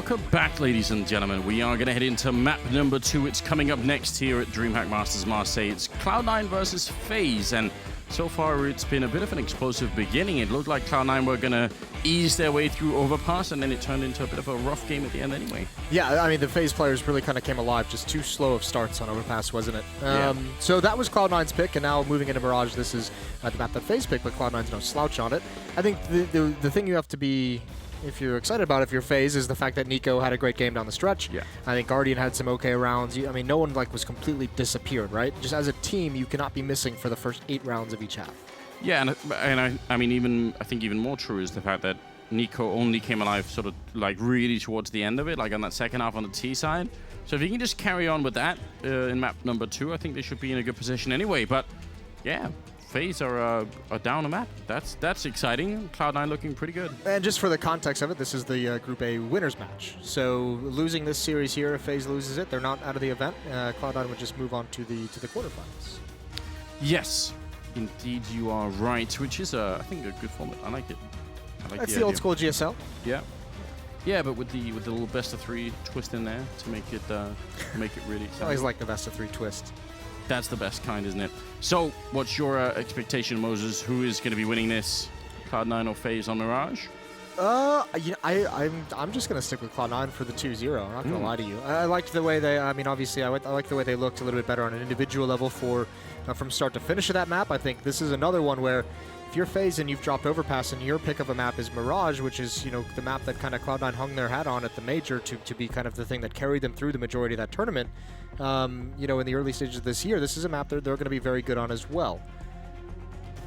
Welcome back, ladies and gentlemen. We are going to head into map number 2. It's coming up next here at DreamHack Masters Marseille. It's Cloud9 versus FaZe, and so far it's been a bit of an explosive beginning. It looked like Cloud9 were going to ease their way through Overpass, and then it turned into a bit of a rough game at the end anyway. Yeah, I mean, the FaZe players really kind of came alive. Just too slow of starts on Overpass, wasn't it? Yeah. So that was Cloud9's pick, and now moving into Mirage, this is the map that FaZe picked, but Cloud9's no slouch on it. I think the thing you have to be, if you're excited about it, if you're FaZe, is the fact that Nico had a great game down the stretch. Yeah. I think Guardian had some okay rounds. I mean, no one was completely disappeared, right? Just as a team, you cannot be missing for the first 8 rounds of each half. Yeah, and I mean, I think even more true is the fact that Nico only came alive sort of like really towards the end of it, like on that second half on the T side. So if you can just carry on with that in map number 2, I think they should be in a good position anyway. But yeah, FaZe are down a map. That's exciting. Cloud9 looking pretty good. And just for the context of it, this is the Group A winners match. So losing this series here, if FaZe loses it, they're not out of the event. Cloud9 would just move on to the quarterfinals. Yes, indeed you are right. Which is I think a good format. I like it. That's the old school GSL. Yeah. Yeah, but with the little best of 3 twist in there to make it really exciting. I always like the best of 3 twist. That's the best kind, isn't it? So, what's your expectation, Moses? Who is going to be winning this? Cloud9 or FaZe on Mirage? I'm just gonna stick with Cloud9 for the 2-0. I'm not gonna lie to you. I liked the way they. I mean, obviously, I like the way they looked a little bit better on an individual level for from start to finish of that map. I think this is another one where, if you're FaZe and you've dropped Overpass and your pick of a map is Mirage, which is the map that kind of Cloud9 hung their hat on at the major to be kind of the thing that carried them through the majority of that tournament. In the early stages of this year, this is a map that they're going to be very good on as well.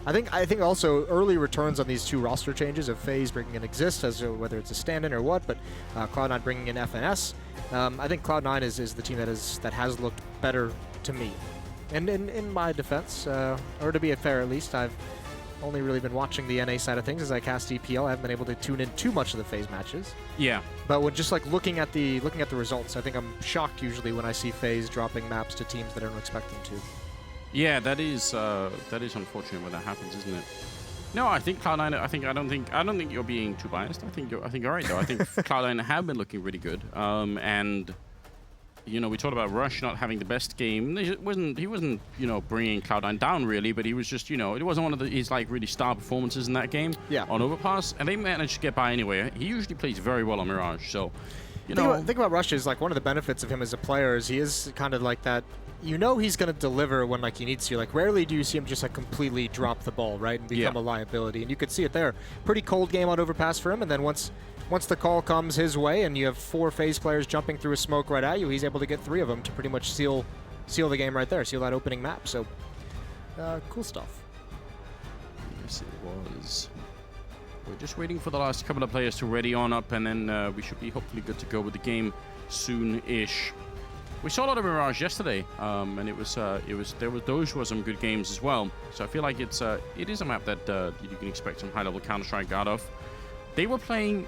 I think also early returns on these 2 roster changes of FaZe bringing in Exist, as whether it's a stand-in or what, but Cloud9 bringing in FNS. I think Cloud9 is the team that has looked better to me. And in my defense, or to be fair at least, I've only really been watching the NA side of things as I cast EPL. I haven't been able to tune in too much of the FaZe matches. Yeah. But when just looking at the results, I think I'm shocked usually when I see FaZe dropping maps to teams that I don't expect them to. Yeah, that is unfortunate when that happens, isn't it? No, I think Cloud9. I don't think you're being too biased. I think you're right though. I think Cloud9 have been looking really good. And we talked about Rush not having the best game. He wasn't bringing Cloud9 down really, but he was just it wasn't one of his really star performances in that game. Yeah. On Overpass, and they managed to get by anyway. He usually plays very well on Mirage, so think about Rush is one of the benefits of him as a player is he is kind of like that. He's going to deliver when he needs to. Rarely do you see him just completely drop the ball, right, and become a liability. And you could see it there. Pretty cold game on Overpass for him, and then once the call comes his way and you have 4 FaZe players jumping through a smoke right at you, he's able to get 3 of them to pretty much seal the game right there, seal that opening map. So, cool stuff. Yes, it was. We're just waiting for the last couple of players to ready on up, and then we should be hopefully good to go with the game soon-ish. We saw a lot of Mirage yesterday, and those were some good games as well. So I feel like it is a map that you can expect some high-level Counter-Strike out of. They were playing.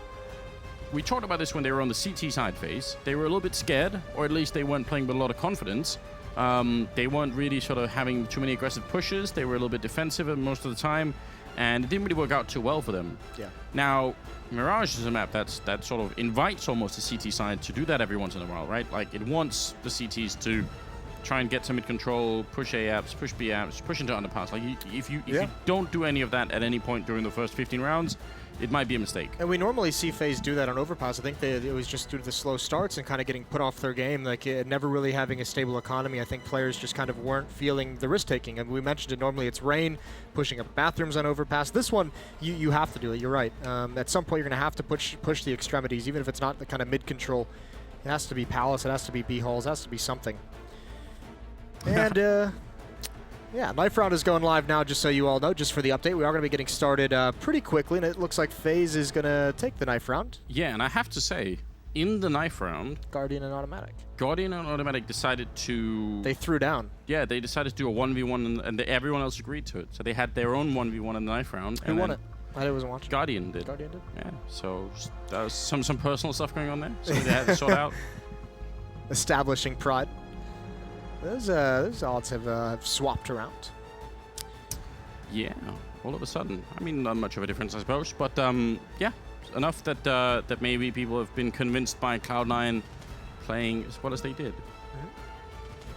We talked about this when they were on the CT side FaZe. They were a little bit scared, or at least they weren't playing with a lot of confidence. They weren't really sort of having too many aggressive pushes. They were a little bit defensive most of the time, and it didn't really work out too well for them. Yeah. Now, Mirage is a map that sort of invites almost the CT side to do that every once in a while, right? It wants the CTs to try and get some mid-control, push A apps, push B apps, push into underpass. If you don't do any of that at any point during the first 15 rounds, it might be a mistake. And we normally see FaZe do that on Overpass. I think it was just due to the slow starts and kind of getting put off their game, never really having a stable economy. I think players just kind of weren't feeling the risk-taking. And we mentioned it, normally it's rain, pushing up bathrooms on Overpass. This one, you have to do it, you're right. At some point, you're going to have to push the extremities, even if it's not the kind of mid-control. It has to be Palace, it has to be B-Halls, it has to be something. And, yeah, Knife Round is going live now, just so you all know, just for the update. We are going to be getting started pretty quickly, and it looks like FaZe is going to take the Knife Round. Yeah, and I have to say, in the Knife Round, Guardian and Automatic decided to... They threw down. Yeah, they decided to do a 1v1, and everyone else agreed to it. So they had their own 1v1 in the Knife Round. Who won it? I wasn't watching. Guardian did. Guardian did? Yeah, so that was some personal stuff going on there. So they had to sort out. Establishing pride. Those odds have swapped around. Yeah, all of a sudden. I mean, not much of a difference, I suppose. But, yeah. enough that that maybe people have been convinced by Cloud9 playing as well as they did.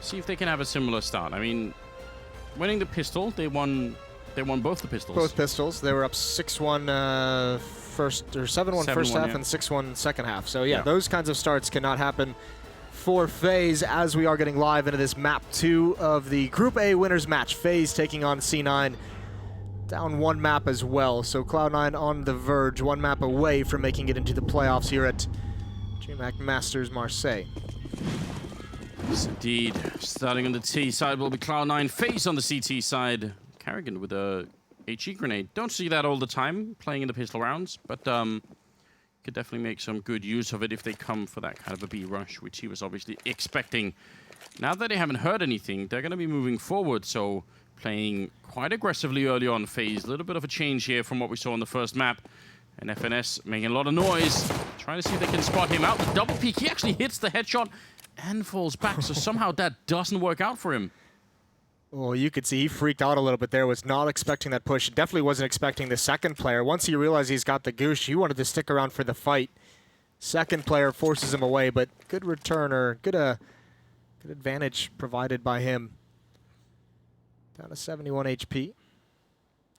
See if they can have a similar start. I mean, winning the pistol, they won both the pistols. Both pistols. They were up 6-1 first, or 7-1 first half, and 6-1 second half. So yeah, those kinds of starts cannot happen for FaZe as we are getting live into this map 2 of the Group A winners match. FaZe taking on C9. Down one map as well. So Cloud9 on the verge, one map away from making it into the playoffs here at DreamHack Masters Marseille. Yes, indeed. Starting on the T side will be Cloud9. FaZe on the CT side. Carrigan with a HE grenade. Don't see that all the time playing in the pistol rounds, but could definitely make some good use of it if they come for that kind of a B rush, which he was obviously expecting. Now that they haven't heard anything, they're going to be moving forward, so playing quite aggressively early on. FaZe. A little bit of a change here from what we saw in the first map. And FNS making a lot of noise, trying to see if they can spot him out. The double peek, he actually hits the headshot and falls back, so somehow that doesn't work out for him. Well, you could see he freaked out a little bit there, was not expecting that push. Definitely wasn't expecting the second player. Once he realized he's got the goosh, he wanted to stick around for the fight. Second player forces him away, but good return, or good advantage provided by him. Down to 71 HP.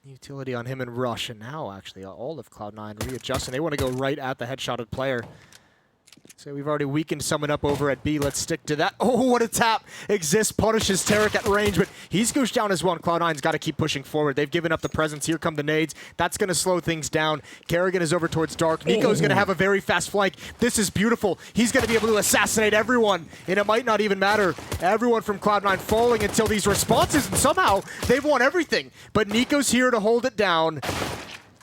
Utility on him and Rush, and now actually all of Cloud9 readjusting. They want to go right at the headshotted player. So we've already weakened someone up over at B. Let's stick to that. Oh, what a tap. Exists, punishes Tarek at range, but he's gooshed down as well. Cloud9's got to keep pushing forward. They've given up the presence. Here come the nades. That's going to slow things down. Kerrigan is over towards Dark. Nico's going to have a very fast flank. This is beautiful. He's going to be able to assassinate everyone, and it might not even matter. Everyone from Cloud9 falling until these responses, and somehow they've won everything. But Nico's here to hold it down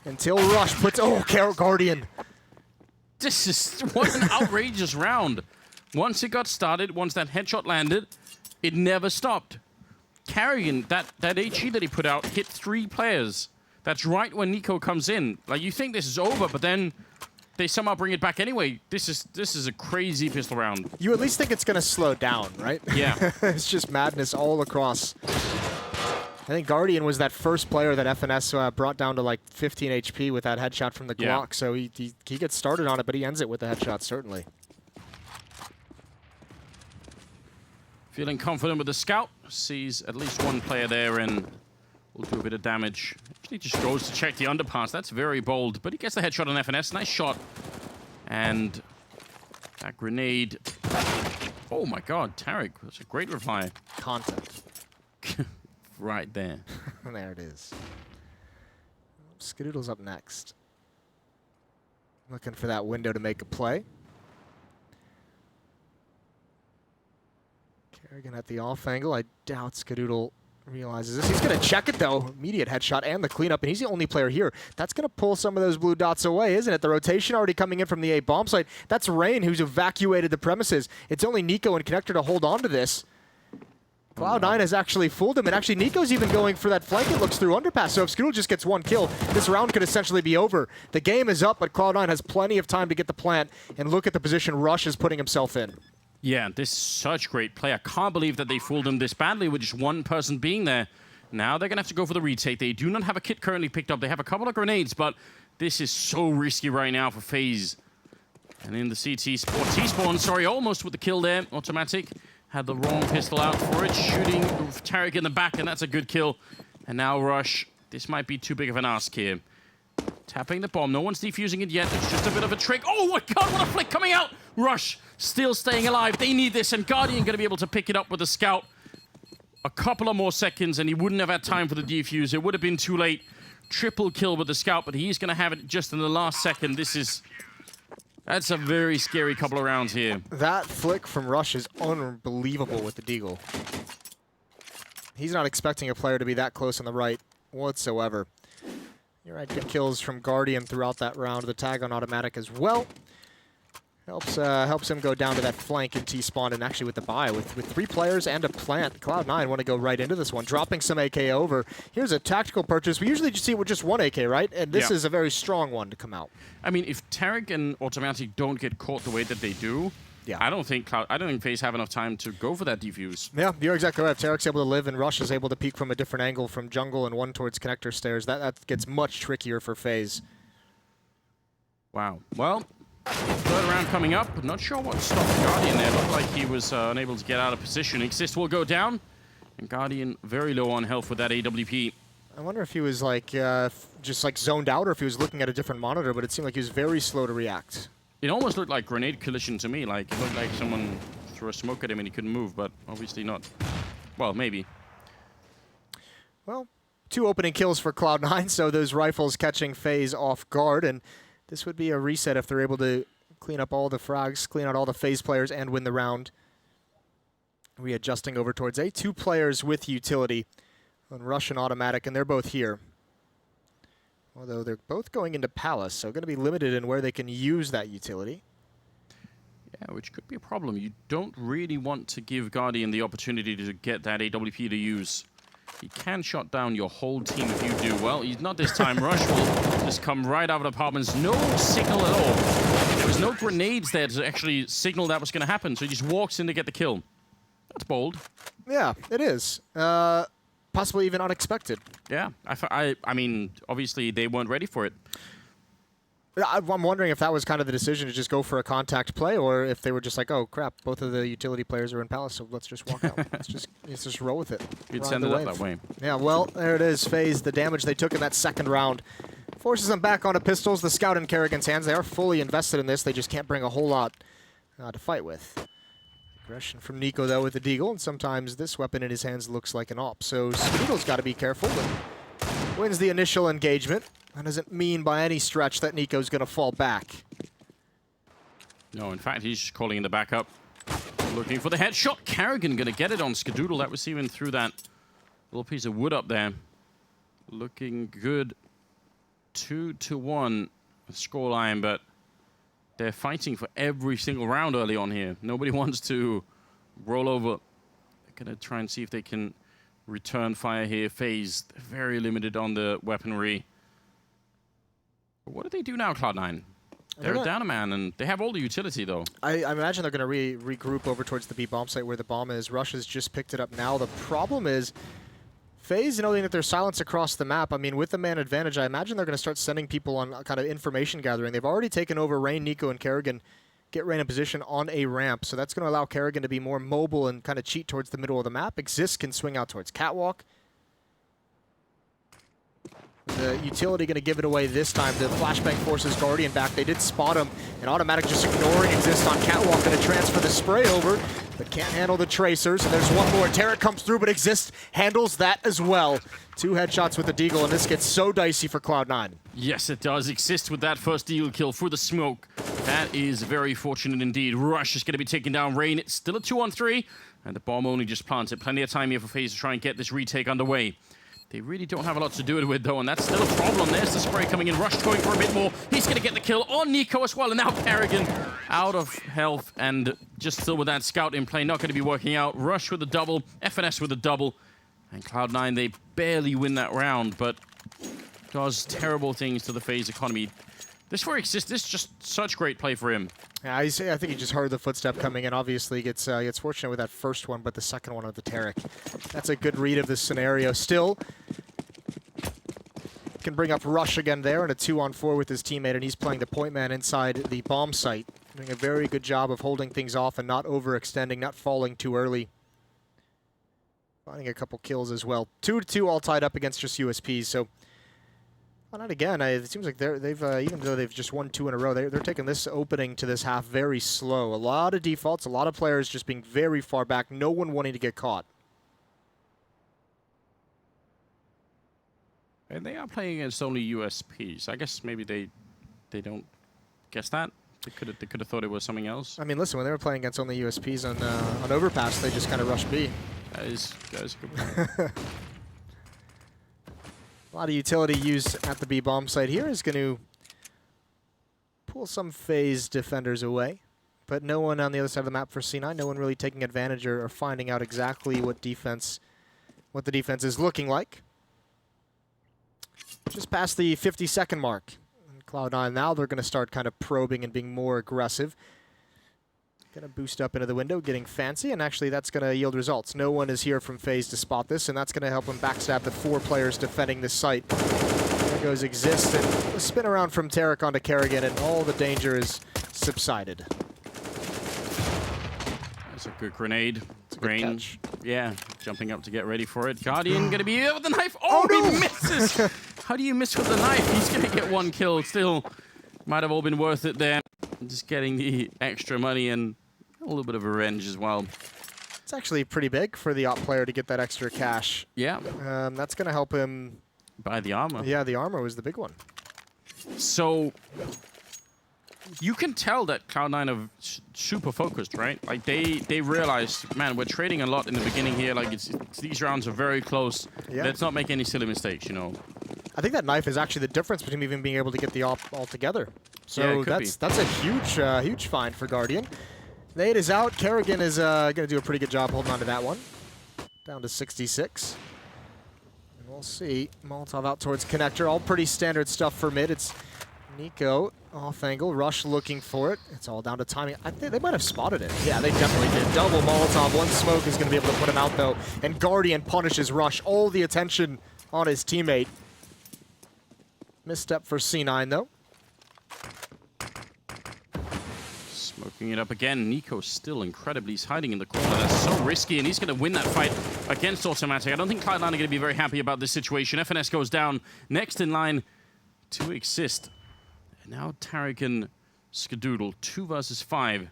until Rush puts... Oh, Guardian. This is what an outrageous round. Once it got started, once that headshot landed, it never stopped. Carrigan, that HE that he put out, hit 3 players. That's right when Nico comes in. Like, you think this is over, but then they somehow bring it back anyway. This is a crazy pistol round. You at least think it's going to slow down, right? Yeah. It's just madness all across. I think Guardian was that first player that FNS brought down to like 15 HP with that headshot from the Glock, so he gets started on it, but he ends it with the headshot, certainly. Feeling confident with the scout. Sees at least one player there and will do a bit of damage. Actually just goes to check the underpass. That's very bold, but he gets the headshot on FNS. Nice shot. And that grenade. Oh my god, Tarek. That's a great reply. Content. Right there. There it is. Skadoodle's up next. Looking for that window to make a play. Kerrigan at the off angle. I doubt Skadoodle realizes this. He's going to check it, though. Immediate headshot and the cleanup, and he's the only player here. That's going to pull some of those blue dots away, isn't it? The rotation already coming in from the A bomb site. That's Rain, who's evacuated the premises. It's only Nico and Connector to hold on to this. Cloud9 has actually fooled him, and actually Nico's even going for that flank that looks through underpass, so if Skadoodle just gets one kill, this round could essentially be over. The game is up, but Cloud9 has plenty of time to get the plant, and look at the position Rush is putting himself in. Yeah, this is such great play. I can't believe that they fooled him this badly with just one person being there. Now they're going to have to go for the retake. They do not have a kit currently picked up. They have a couple of grenades, but this is so risky right now for FaZe. And in the CT spawn, T-spawn, sorry, almost with the kill there. Automatic. Had the wrong pistol out for it, shooting Tarek in the back, and that's a good kill. And now Rush. This might be too big of an ask here. Tapping the bomb. No one's defusing it yet. It's just a bit of a trick. Oh my god, what a flick coming out! Rush still staying alive. They need this, and Guardian going to be able to pick it up with the scout. A couple of more seconds, and he wouldn't have had time for the defuse. It would have been too late. Triple kill with the scout, but he's going to have it just in the last second. That's a very scary couple of rounds here. That flick from Rush is unbelievable with the deagle. He's not expecting a player to be that close on the right whatsoever. You're right, good kills from Guardian throughout that round. The tag on automatic as well. Helps him go down to that flank in T-spawn, and actually with the buy, with 3 players and a plant, Cloud9 want to go right into this one, dropping some AK over. Here's a tactical purchase. We usually just see it with just one AK, right? And this is a very strong one to come out. I mean, if Tarek and Automatic don't get caught the way that they do, I don't think FaZe have enough time to go for that defuse. Yeah, you're exactly right. If Tarek's able to live and Rush is able to peek from a different angle from jungle and one towards connector stairs, that gets much trickier for FaZe. Wow. Well, third round coming up. Not sure what stopped Guardian there. Looked like he was unable to get out of position. Exist will go down. And Guardian very low on health with that AWP. I wonder if he was like just like zoned out or if he was looking at a different monitor, but it seemed like he was very slow to react. It almost looked like grenade collision to me. Like, it looked like someone threw a smoke at him and he couldn't move, but obviously not. Well, maybe. Well, 2 opening kills for Cloud9, so those rifles catching FaZe off guard, and this would be a reset if they're able to clean up all the frags, clean out all the FaZe players, and win the round. Readjusting over towards A. 2 players with utility on Rush and Automatic, and they're both here. Although they're both going into Palace, so going to be limited in where they can use that utility. Yeah, which could be a problem. You don't really want to give Guardian the opportunity to get that AWP to use. He can shut down your whole team if you do. Well, he's not this time. Rush will just come right out of the apartments. No signal at all. There was no grenades there to actually signal that was going to happen, so he just walks in to get the kill. That's bold. Yeah, it is. Possibly even unexpected. Yeah, I mean, obviously they weren't ready for it. I'm wondering if that was kind of the decision to just go for a contact play, or if they were just like, oh crap, both of the utility players are in Palace, so let's just walk out. let's just roll with it. You'd send it up that way. Yeah, well, there it is. FaZe, the damage they took in that second round forces them back onto pistols. The scout in Kerrigan's hands. They are fully invested in this. They just can't bring a whole lot to fight with. Aggression from Nico, though, with the Deagle, and sometimes this weapon in his hands looks like an op. So Skedoodle's got to be careful, but wins the initial engagement. That doesn't mean by any stretch that Nico's going to fall back. No, in fact, he's just calling in the backup. Looking for the headshot. Kerrigan going to get it on Skedoodle. That was even through that little piece of wood up there. Looking good. 2-1 scoreline, but they're fighting for every single round early on here. Nobody wants to roll over. They're going to try and see if they can return fire here. FaZe, very limited on the weaponry. But what do they do now, Cloud9? They're down a man, and they have all the utility, though. I imagine they're going to regroup over towards the B bomb site where the bomb is. Rush has just picked it up now. The problem is FaZe, knowing that there's silence across the map, I mean, with the man advantage, I imagine they're going to start sending people on kind of information gathering. They've already taken over Rain, Nico, and Kerrigan, get Rain in position on a ramp. So that's going to allow Kerrigan to be more mobile and kind of cheat towards the middle of the map. Exist can swing out towards Catwalk. The utility going to give it away this time. The flashbang forces Guardian back. They did spot him, and Automatic just ignoring Exist on Catwalk. Going to transfer the spray over, but can't handle the tracers. And there's one more. Tarek comes through, but Exist handles that as well. 2 headshots with the Deagle, and this gets so dicey for Cloud9. Yes, it does. Exist with that first Deagle kill through the smoke. That is very fortunate indeed. Rush is going to be taking down Rain. It's still a 2-on-3, and the bomb only just planted. Plenty of time here for FaZe to try and get this retake underway. They really don't have a lot to do it with, though, and that's still a problem. There's the spray coming in. Rush going for a bit more. He's going to get the kill on Nico as well, and now Kerrigan out of health and just still with that scout in play. Not going to be working out. Rush with a double, FNS with a double, and Cloud9, they barely win that round, but does terrible things to the FaZe economy. This for Exist, this is just such great play for him. Yeah, I think he just heard the footstep coming in. Obviously, gets fortunate with that first one, but the second one of the Tarek. That's a good read of the scenario. Still, can bring up Rush again there in a 2-on-4 with his teammate, and he's playing the point man inside the bomb site. Doing a very good job of holding things off and not overextending, not falling too early. Finding a couple kills as well. 2-2 all tied up against just USPs, so... Well, not again. It seems like they've even though they've just won 2 in a row, they're taking this opening to this half very slow. A lot of defaults, a lot of players just being very far back, no one wanting to get caught. And they are playing against only USPs. I guess maybe they don't guess that. They could have thought it was something else. I mean, listen, when they were playing against only USPs on Overpass, they just kind of rushed B. That is a good point. A lot of utility used at the B bomb site here is going to pull some FaZe defenders away, but no one on the other side of the map for C9. No one really taking advantage or finding out exactly what the defense is looking like. Just past the 50-second mark. And Cloud9 now they're going to start kind of probing and being more aggressive. Going to boost up into the window, getting fancy, and actually that's going to yield results. No one is here from FaZe to spot this, and that's going to help them backstab the 4 players defending this site. There goes Exist, and a spin around from Tarek onto Kerrigan, and all the danger is subsided. That's a good grenade. It's a good catch. Yeah, jumping up to get ready for it. Guardian gonna be here with the knife. Oh, no! He misses! How do you miss with the knife? He's gonna get one kill. Still, might have all been worth it there. Just getting the extra money and a little bit of revenge as well. It's actually pretty big for the op player to get that extra cash. Yeah. That's gonna help him buy the armor. Yeah, the armor was the big one. So you can tell that Cloud9 are super focused, right? Like they realized, man, we're trading a lot in the beginning here. Like these rounds are very close. Yeah. Let's not make any silly mistakes, you know. I think that knife is actually the difference between even being able to get the op all together. So yeah, that's a huge find for Guardian. Nade is out. Kerrigan is going to do a pretty good job holding on to that one. Down to 66. And we'll see. Molotov out towards connector. All pretty standard stuff for mid. It's Nico off angle. Rush looking for it. It's all down to timing. I think they might have spotted it. Yeah, they definitely did. Double Molotov. One smoke is going to be able to put him out, though. And Guardian punishes Rush. All the attention on his teammate. Misstep for C9, though. Smoking it up again. Nico's still incredibly. He's hiding in the corner. That's so risky, and he's going to win that fight against Automatic. I don't think Cloud9 are going to be very happy about this situation. FNS goes down. Next in line to Exist. And now Tarek and Skadoodle, 2 versus 5.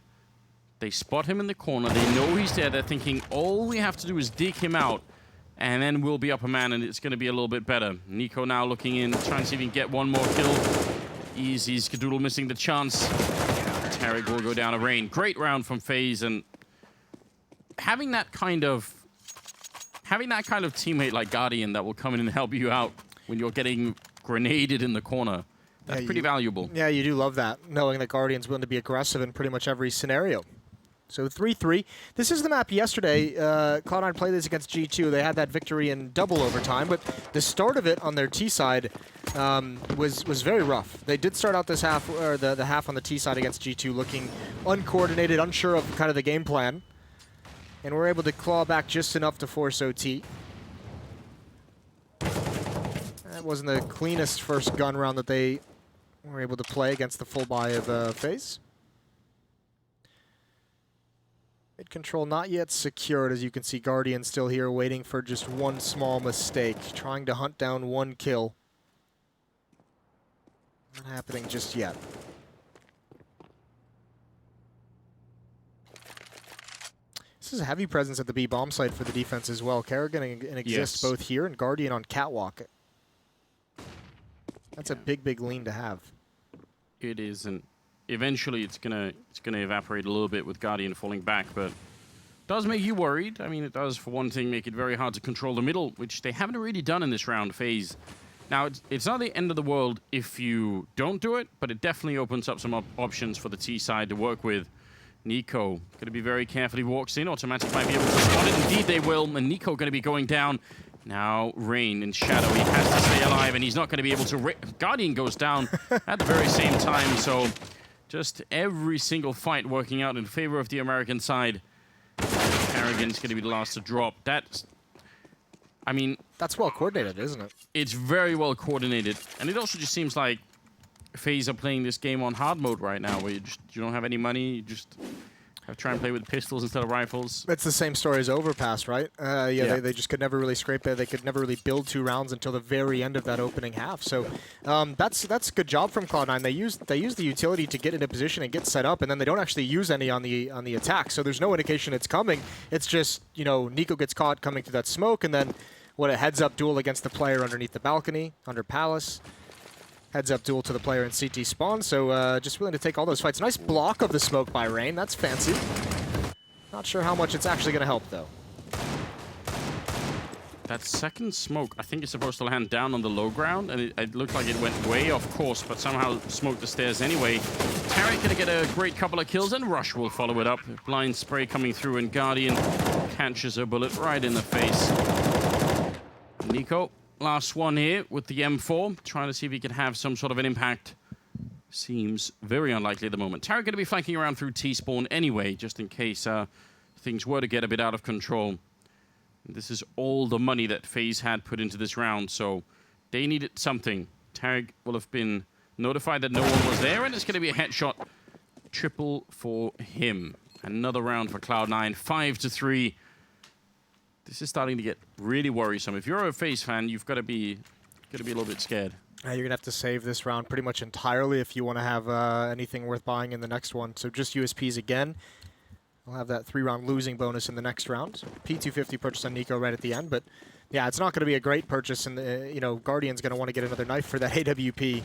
They spot him in the corner. They know he's there. They're thinking, all we have to do is dig him out, and then we'll be up a man, and it's going to be a little bit better. Nico now looking in, trying to see if he can get one more kill. Easy. Skadoodle missing the chance. Tarek will go down a rain. Great round from FaZe, and having that kind of teammate like Guardian that will come in and help you out when you're getting grenaded in the corner, that's pretty valuable. Yeah, you do love that, knowing that Guardian's willing to be aggressive in pretty much every scenario. So 3-3. This is the map yesterday. Cloud9 played this against G2. They had that victory in double overtime, but the start of it on their T side was very rough. They did start out this half, or the half on the T side against G2 looking uncoordinated, unsure of kind of the game plan, and were able to claw back just enough to force OT. That wasn't the cleanest first gun round that they were able to play against the full buy of FaZe. Mid control not yet secured, as you can see. Guardian still here waiting for just one small mistake, trying to hunt down one kill. Not happening just yet. This is a heavy presence at the B bomb site for the defense as well. Kerrigan and Exist both here, and Guardian on catwalk. That's a big lean to have. It is, and eventually it's gonna evaporate a little bit with Guardian falling back, but it does make you worried. I mean, it does, for one thing, make it very hard to control the middle, which they haven't really done in this round. FaZe. Now, it's not the end of the world if you don't do it, but it definitely opens up some options for the T side to work with. Nico going to be very careful. He walks in. Automatic might be able to spot it. Indeed, they will. And Nico going to be going down. Now, Rain in Shadow. He has to stay alive, and he's not going to be able to... Guardian goes down at the very same time, so just every single fight working out in favor of the American side. Kerrigan's going to be the last to drop. That's... I mean... That's well coordinated, isn't it? It's very well coordinated. And it also just seems like FaZe are playing this game on hard mode right now, where you don't have any money, you just try and play with pistols instead of rifles. It's the same story as Overpass, right? They just could never really scrape it. They could never really build 2 rounds until the very end of that opening half. So that's a good job from Cloud9. They use the utility to get into position and get set up, and then they don't actually use any on the attack. So there's no indication it's coming. It's just, you know, Nico gets caught coming through that smoke, and then what, a heads-up duel against the player underneath the balcony, under Palace. Heads-up duel to the player in CT spawn, so just willing to take all those fights. Nice block of the smoke by Rain. That's fancy. Not sure how much it's actually going to help, though. That second smoke, I think, is supposed to land down on the low ground, and it looked like it went way off course, but somehow smoked the stairs anyway. Tarek going to get a great couple of kills, and Rush will follow it up. Blind spray coming through, and Guardian catches a bullet right in the face. Nico, last one here with the M4, trying to see if he can have some sort of an impact. Seems very unlikely at the moment. Tarek going to be flanking around through T-spawn anyway, just in case things were to get a bit out of control. This is all the money that FaZe had put into this round, so they needed something. Tarek will have been notified that no one was there, and it's going to be a headshot triple for him. Another round for Cloud9, 5-3. This is starting to get really worrisome. If you're a FaZe fan, you've got to be a little bit scared. You're going to have to save this round pretty much entirely if you want to have anything worth buying in the next one. So just USPs again. We'll have that 3-round losing bonus in the next round. P250 purchase on Nico right at the end, but yeah, it's not going to be a great purchase, and you know, Guardian's going to want to get another knife for that AWP.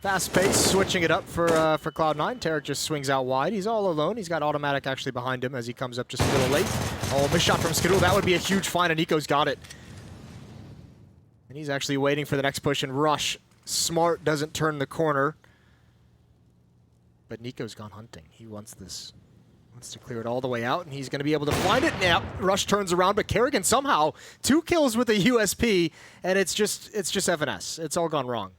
Fast pace, switching it up for Cloud9. Tarek just swings out wide. He's all alone. He's got automatic actually behind him as he comes up just a little late. Oh, missed shot from Skidoo. That would be a huge find, and Nico's got it. And he's actually waiting for the next push and rush. Smart doesn't turn the corner. But Nico's gone hunting. He wants this. Wants to clear it all the way out, and he's going to be able to find it. Now, Rush turns around, but Kerrigan somehow 2 kills with a USP, and it's just FNS. It's all gone wrong.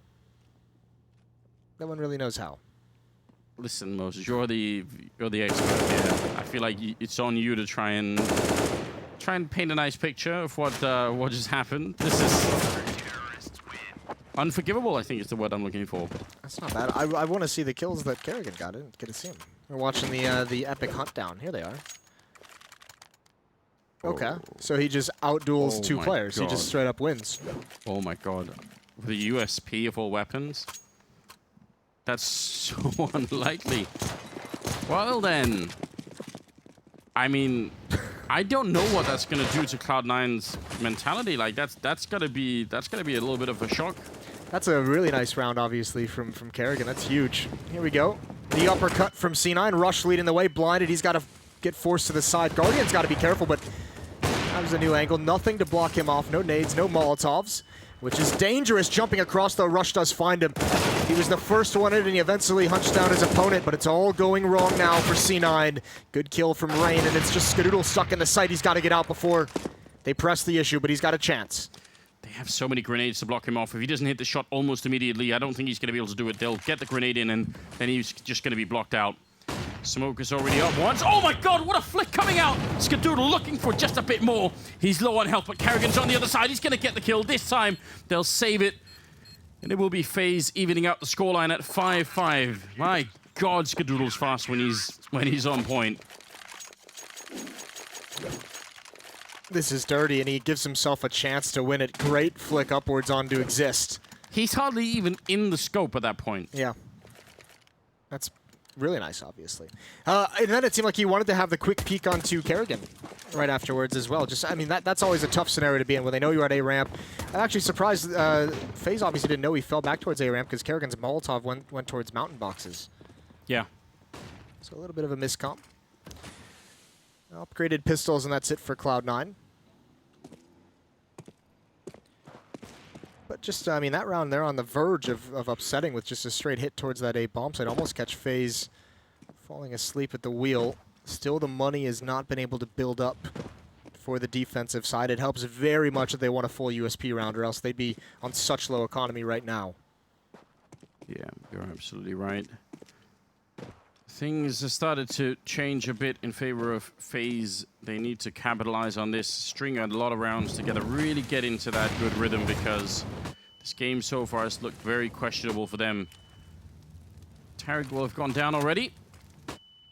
No one really knows how. Listen, Moses, you're the expert here. I feel like it's on you to try and paint a nice picture of what just happened. This is unforgivable, I think is the word I'm looking for. That's not bad. I want to see the kills that Kerrigan got. I didn't get to see him. We're watching the epic hunt down. Here they are. Okay, so he just outduels 2 players. God. He just straight up wins. Oh my god. The USP of all weapons? That's so unlikely. Well then. I mean, I don't know what that's gonna do to Cloud9's mentality. Like that's gonna be a little bit of a shock. That's a really nice round, obviously, from Kerrigan. That's huge. Here we go. The uppercut from C9. Rush leading the way. Blinded. He's got to get forced to the side. Guardian's got to be careful, but that was a new angle. Nothing to block him off. No nades, no Molotovs, which is dangerous. Jumping across, though, Rush does find him. He was the first one in, and he eventually hunched down his opponent, but it's all going wrong now for C9. Good kill from Rain, and it's just Skadoodle stuck in the site. He's got to get out before they press the issue, but he's got a chance. They have so many grenades to block him off. If he doesn't hit the shot almost immediately, I don't think he's going to be able to do it. They'll get the grenade in, and then he's just going to be blocked out. Smoke is already up once. Oh my god, what a flick coming out! Skadoodle looking for just a bit more. He's low on health, but Kerrigan's on the other side. He's going to get the kill. This time, they'll save it. And it will be FaZe evening out the scoreline at 5-5. My god, Skadoodle's fast when he's on point. This is dirty, and he gives himself a chance to win it. Great flick upwards onto Exist. He's hardly even in the scope at that point. Yeah. That's really nice, obviously. And then it seemed like he wanted to have the quick peek onto Kerrigan right afterwards as well. Just, I mean, that's always a tough scenario to be in when they know you're at A ramp. I'm actually surprised FaZe obviously didn't know he fell back towards A ramp because Kerrigan's Molotov went towards mountain boxes. Yeah. So a little bit of a miscomp. Upgraded pistols, and that's it for Cloud9. But just, I mean, that round, they're on the verge of upsetting with just a straight hit towards that A bomb site. Almost catch FaZe falling asleep at the wheel. Still, the money has not been able to build up for the defensive side. It helps very much that they want a full USP round, or else they'd be on such low economy right now. Yeah, you're absolutely right. Things have started to change a bit in favor of FaZe. They need to capitalize on this, string a lot of rounds together, really get into that good rhythm, because this game so far has looked very questionable for them. Tarek will have gone down already.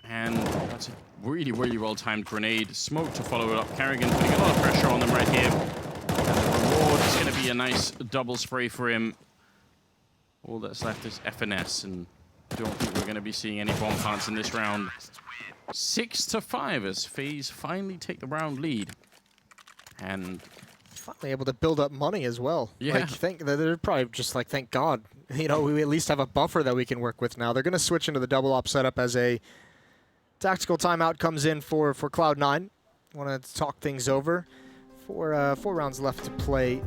And that's a really, really well-timed grenade. Smoke to follow it up. Kerrigan putting a lot of pressure on them right here. And the reward is going to be a nice double spray for him. All that's left is FNS, and don't think we're going to be seeing any bomb plants in this round. 6-5 as FaZe finally take the round lead. And finally able to build up money as well. Yeah. Like, they're probably just like, thank God. You know, we at least have a buffer that we can work with now. They're going to switch into the double op setup as a tactical timeout comes in for Cloud9. Want to talk things over. 4 rounds left to play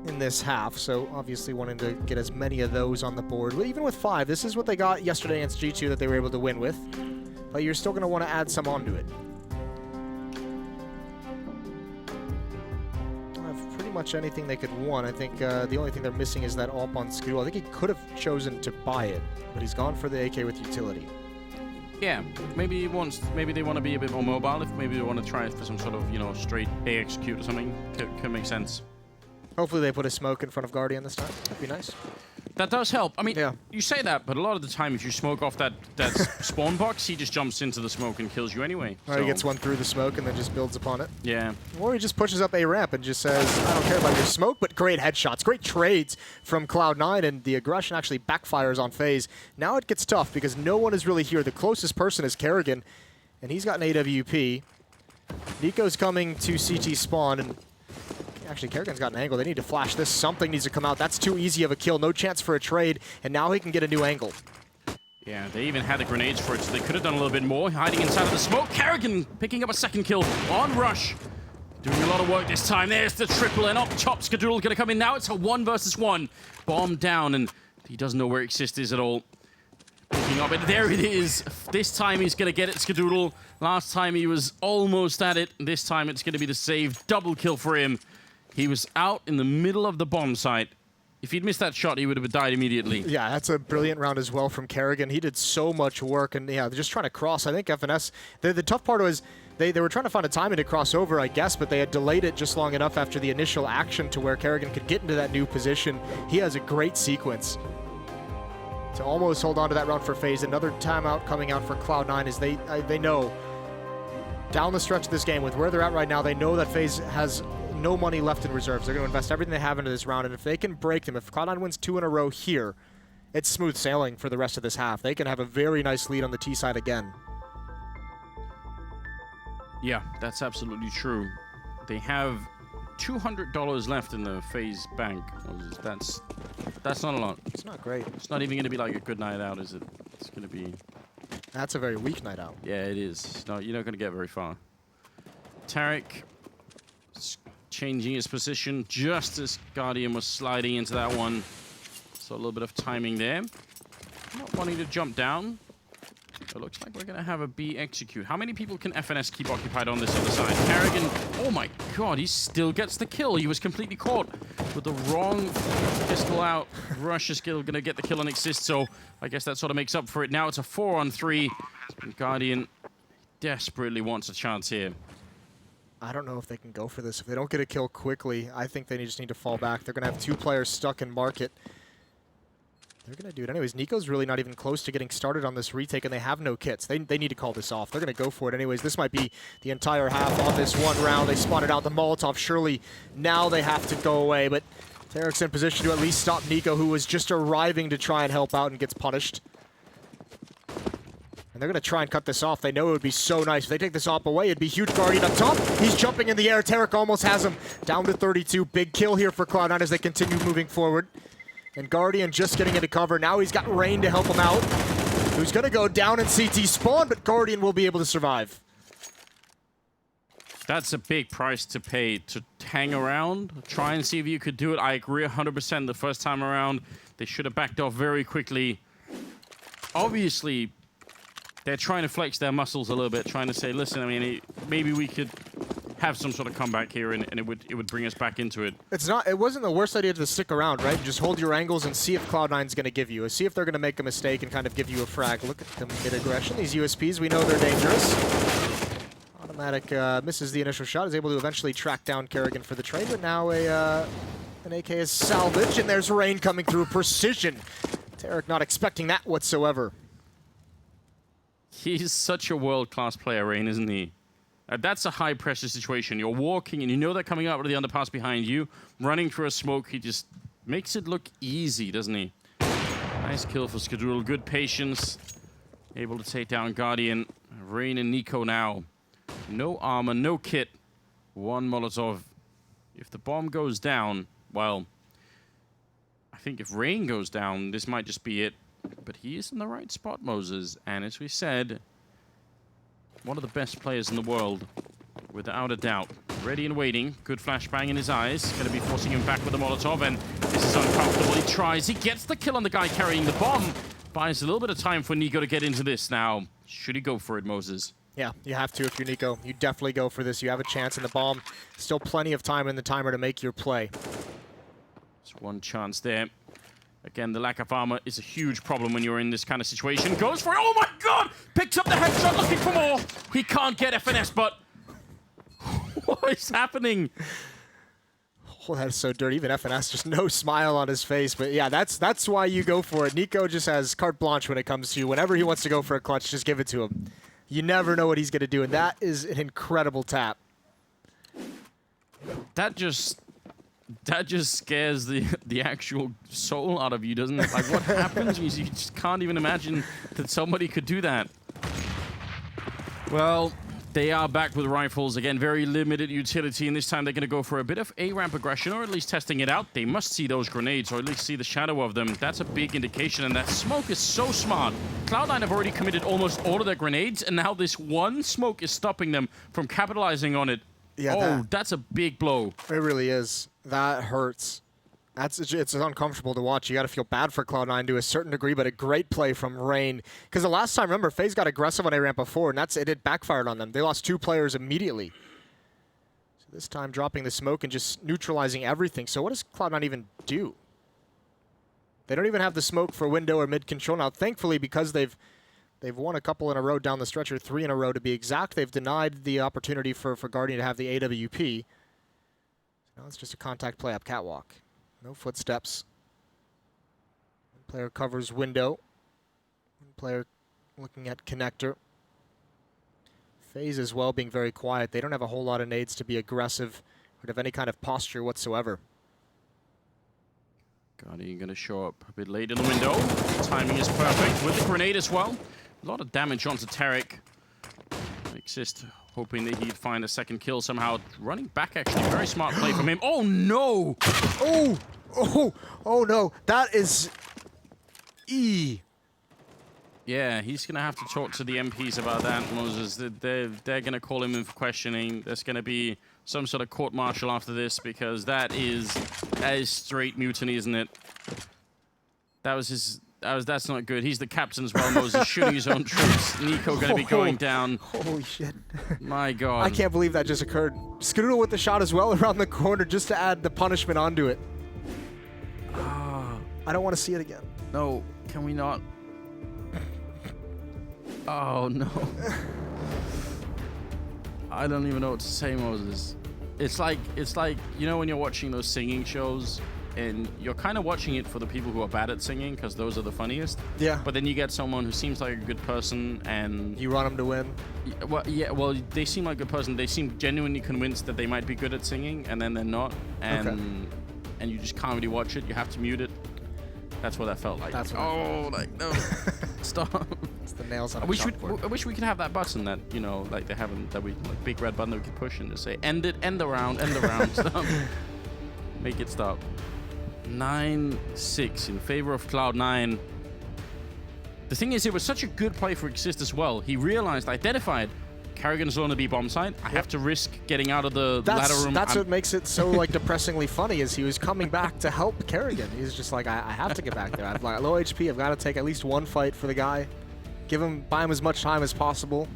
in this half, so obviously wanting to get as many of those on the board. Even with 5, this is what they got yesterday against G2 that they were able to win with, but you're still going to want to add some onto it. Have pretty much anything they could want. I think the only thing they're missing is that AWP on Skidoo. I think he could have chosen to buy it, but he's gone for the AK with utility. yeah, maybe they want to be a bit more mobile. If maybe they want to try for some sort of, you know, straight A execute or something, could make sense. Hopefully they put a smoke in front of Guardian this time. That'd be nice. That does help. I mean, Yeah. you say that, but a lot of the time, if you smoke off that spawn box, he just jumps into the smoke and kills you anyway. Or he gets one through the smoke and then just builds upon it. Yeah. Or he just pushes up a ramp and just says, I don't care about your smoke, but great headshots, great trades from Cloud9, and the aggression actually backfires on FaZe. Now it gets tough because no one is really here. The closest person is Kerrigan, and he's got an AWP. Nico's coming to CT spawn, and actually, Kerrigan's got an angle. They need to flash this. Something needs to come out. That's too easy of a kill. No chance for a trade, and now he can get a new angle. Yeah, they even had the grenades for it, so they could have done a little bit more. Hiding inside of the smoke. Kerrigan picking up a second kill on Rush. Doing a lot of work this time. There's the triple, and up top, Skadoodle going to come in now. It's a 1 versus 1. Bomb down, and he doesn't know where Exist is at all. Picking up, and there it is. This time he's going to get it, Skadoodle. Last time he was almost at it. This time it's going to be the save. Double kill for him. He was out in the middle of the bomb site. If he'd missed that shot, he would have died immediately. Yeah, that's a brilliant round as well from Kerrigan. He did so much work, and yeah, they're just trying to cross. I think FNS, the tough part was they were trying to find a timing to cross over, I guess, but they had delayed it just long enough after the initial action to where Kerrigan could get into that new position. He has a great sequence to almost hold on to that round for FaZe. Another timeout coming out for Cloud9 is they know down the stretch of this game with where they're at right now, they know that FaZe has no money left in reserves. They're going to invest everything they have into this round, and if they can break them, if Cloud9 wins 2 in a row here, it's smooth sailing for the rest of this half. They can have a very nice lead on the T side again. Yeah, that's absolutely true. They have $200 left in the FaZe bank. That's not a lot. It's not great. It's not even going to be like a good night out, is it? It's going to be... That's a very weak night out. Yeah, it is. No, you're not going to get very far. Tarek changing his position just as Guardian was sliding into that one. So a little bit of timing there. Not wanting to jump down. It looks like we're going to have a B execute. How many people can FNS keep occupied on this other side? Kerrigan, oh my god, he still gets the kill. He was completely caught with the wrong pistol out. Rush is still going to get the kill on Exist, so I guess that sort of makes up for it. Now it's a 4-on-3. And Guardian desperately wants a chance here. I don't know if they can go for this. If they don't get a kill quickly, I think they just need to fall back. They're going to have 2 players stuck in market. They're going to do it anyways. Nico's really not even close to getting started on this retake, and they have no kits. They need to call this off. They're going to go for it anyways. This might be the entire half on this one round. They spotted out the Molotov. Surely now they have to go away, but Tarek's in position to at least stop Nico, who was just arriving to try and help out and gets punished. And they're going to try and cut this off. They know it would be so nice. If they take this op away, it'd be huge. Guardian up top. He's jumping in the air. Tarek almost has him. Down to 32. Big kill here for Cloud9 as they continue moving forward. And Guardian just getting into cover. Now he's got Rain to help him out. Who's going to go down in CT spawn, but Guardian will be able to survive. That's a big price to pay to hang around. Try and see if you could do it. I agree 100% the first time around. They should have backed off very quickly. Obviously, they're trying to flex their muscles a little bit, trying to say, listen, I mean, maybe we could have some sort of comeback here, and it would bring us back into it. It wasn't the worst idea to stick around, right? Just hold your angles and see if Cloud9's going to give you. See if they're going to make a mistake and kind of give you a frag. Look at them get aggression. These USPs, we know they're dangerous. Automatic misses the initial shot, is able to eventually track down Kerrigan for the trade, but now an AK is salvaged, and there's Rain coming through. Precision. Tarek not expecting that whatsoever. He's such a world-class player, Rain, isn't he? That's a high-pressure situation. You're walking, and you know they're coming out of the underpass behind you, running through a smoke. He just makes it look easy, doesn't he? Nice kill for Skadoodle. Good patience. Able to take down Guardian. Rain and Nico now. No armor, no kit. 1 Molotov. If the bomb goes down, well, I think if Rain goes down, this might just be it. But he is in the right spot, Moses. And as we said, one of the best players in the world, without a doubt. Ready and waiting. Good flashbang in his eyes. Going to be forcing him back with the Molotov, and this is uncomfortable. He tries. He gets the kill on the guy carrying the bomb. Buys a little bit of time for Nico to get into this now. Should he go for it, Moses? Yeah, you have to if you're Nico. You definitely go for this. You have a chance in the bomb. Still plenty of time in the timer to make your play. There's one chance there. Again, the lack of armor is a huge problem when you're in this kind of situation. Goes for it. Oh my god! Picks up the headshot, looking for more. He can't get FNS, but what is happening? Oh, that's so dirty. Even FNS, just no smile on his face. But yeah, that's why you go for it. Nico just has carte blanche when it comes to you. Whenever he wants to go for a clutch, just give it to him. You never know what he's going to do, and that is an incredible tap. That just scares the actual soul out of you, doesn't it? Like, what happens? You just can't even imagine that somebody could do that. Well, they are back with rifles. Again, very limited utility, and this time they're going to go for a bit of A-ramp aggression, or at least testing it out. They must see those grenades, or at least see the shadow of them. That's a big indication, and that smoke is so smart. Cloud9 have already committed almost all of their grenades, and now this one smoke is stopping them from capitalizing on it. Yeah, that's a big blow. It really is. That hurts. It's uncomfortable to watch. You got to feel bad for Cloud9 to a certain degree, but a great play from Rain. Because the last time, remember, FaZe got aggressive on A-ramp before, and it backfired on them. They lost 2 players immediately. So this time, dropping the smoke and just neutralizing everything. So what does Cloud9 even do? They don't even have the smoke for window or mid control. Now, thankfully, because they've won a couple in a row down the stretch, or 3 in a row to be exact, they've denied the opportunity for Guardian to have the AWP. So now it's just a contact play up catwalk. No footsteps. One player covers window. One player looking at connector. FaZe as well being very quiet. They don't have a whole lot of nades to be aggressive or have any kind of posture whatsoever. Guardian going to show up a bit late in the window. Timing is perfect with the grenade as well. A lot of damage onto Tarek. Exist hoping that he'd find a second kill somehow. Running back, actually. Very smart play from him. Oh, no! Oh, no. That is... Yeah, he's going to have to talk to the MPs about that, Moses. They're going to call him in for questioning. There's going to be some sort of court-martial after this, because that is straight mutiny, isn't it? That's not good. He's the captain as well, Moses, shooting his own troops. Nico going to be going down. Holy shit. My God. I can't believe that just occurred. Skirtle with the shot as well around the corner just to add the punishment onto it. I don't want to see it again. No, can we not? Oh, no. I don't even know what to say, Moses. It's like, you know when you're watching those singing shows and you're kind of watching it for the people who are bad at singing because those are the funniest. Yeah. But then you get someone who seems like a good person and... You want them to win? Well, they seem like a good person. They seem genuinely convinced that they might be good at singing, and then they're not. And you just can't really watch it. You have to mute it. That's what that felt like. That's what no. Stop. It's the nails on a I wish we could have that button that, you know, like they haven't, like big red button that we could push and just say, end the round, stop. Make it stop. 9-6 in favor of Cloud9. The thing is, it was such a good play for Exist as well. He realized, identified, Karrigan's on the B bomb side. I have to risk getting out of the ladder room. That's what makes it so like depressingly funny, is he was coming back to help Karrigan. He's just like, I have to get back there. I've like low HP. I've got to take at least one fight for the guy. Buy him as much time as possible.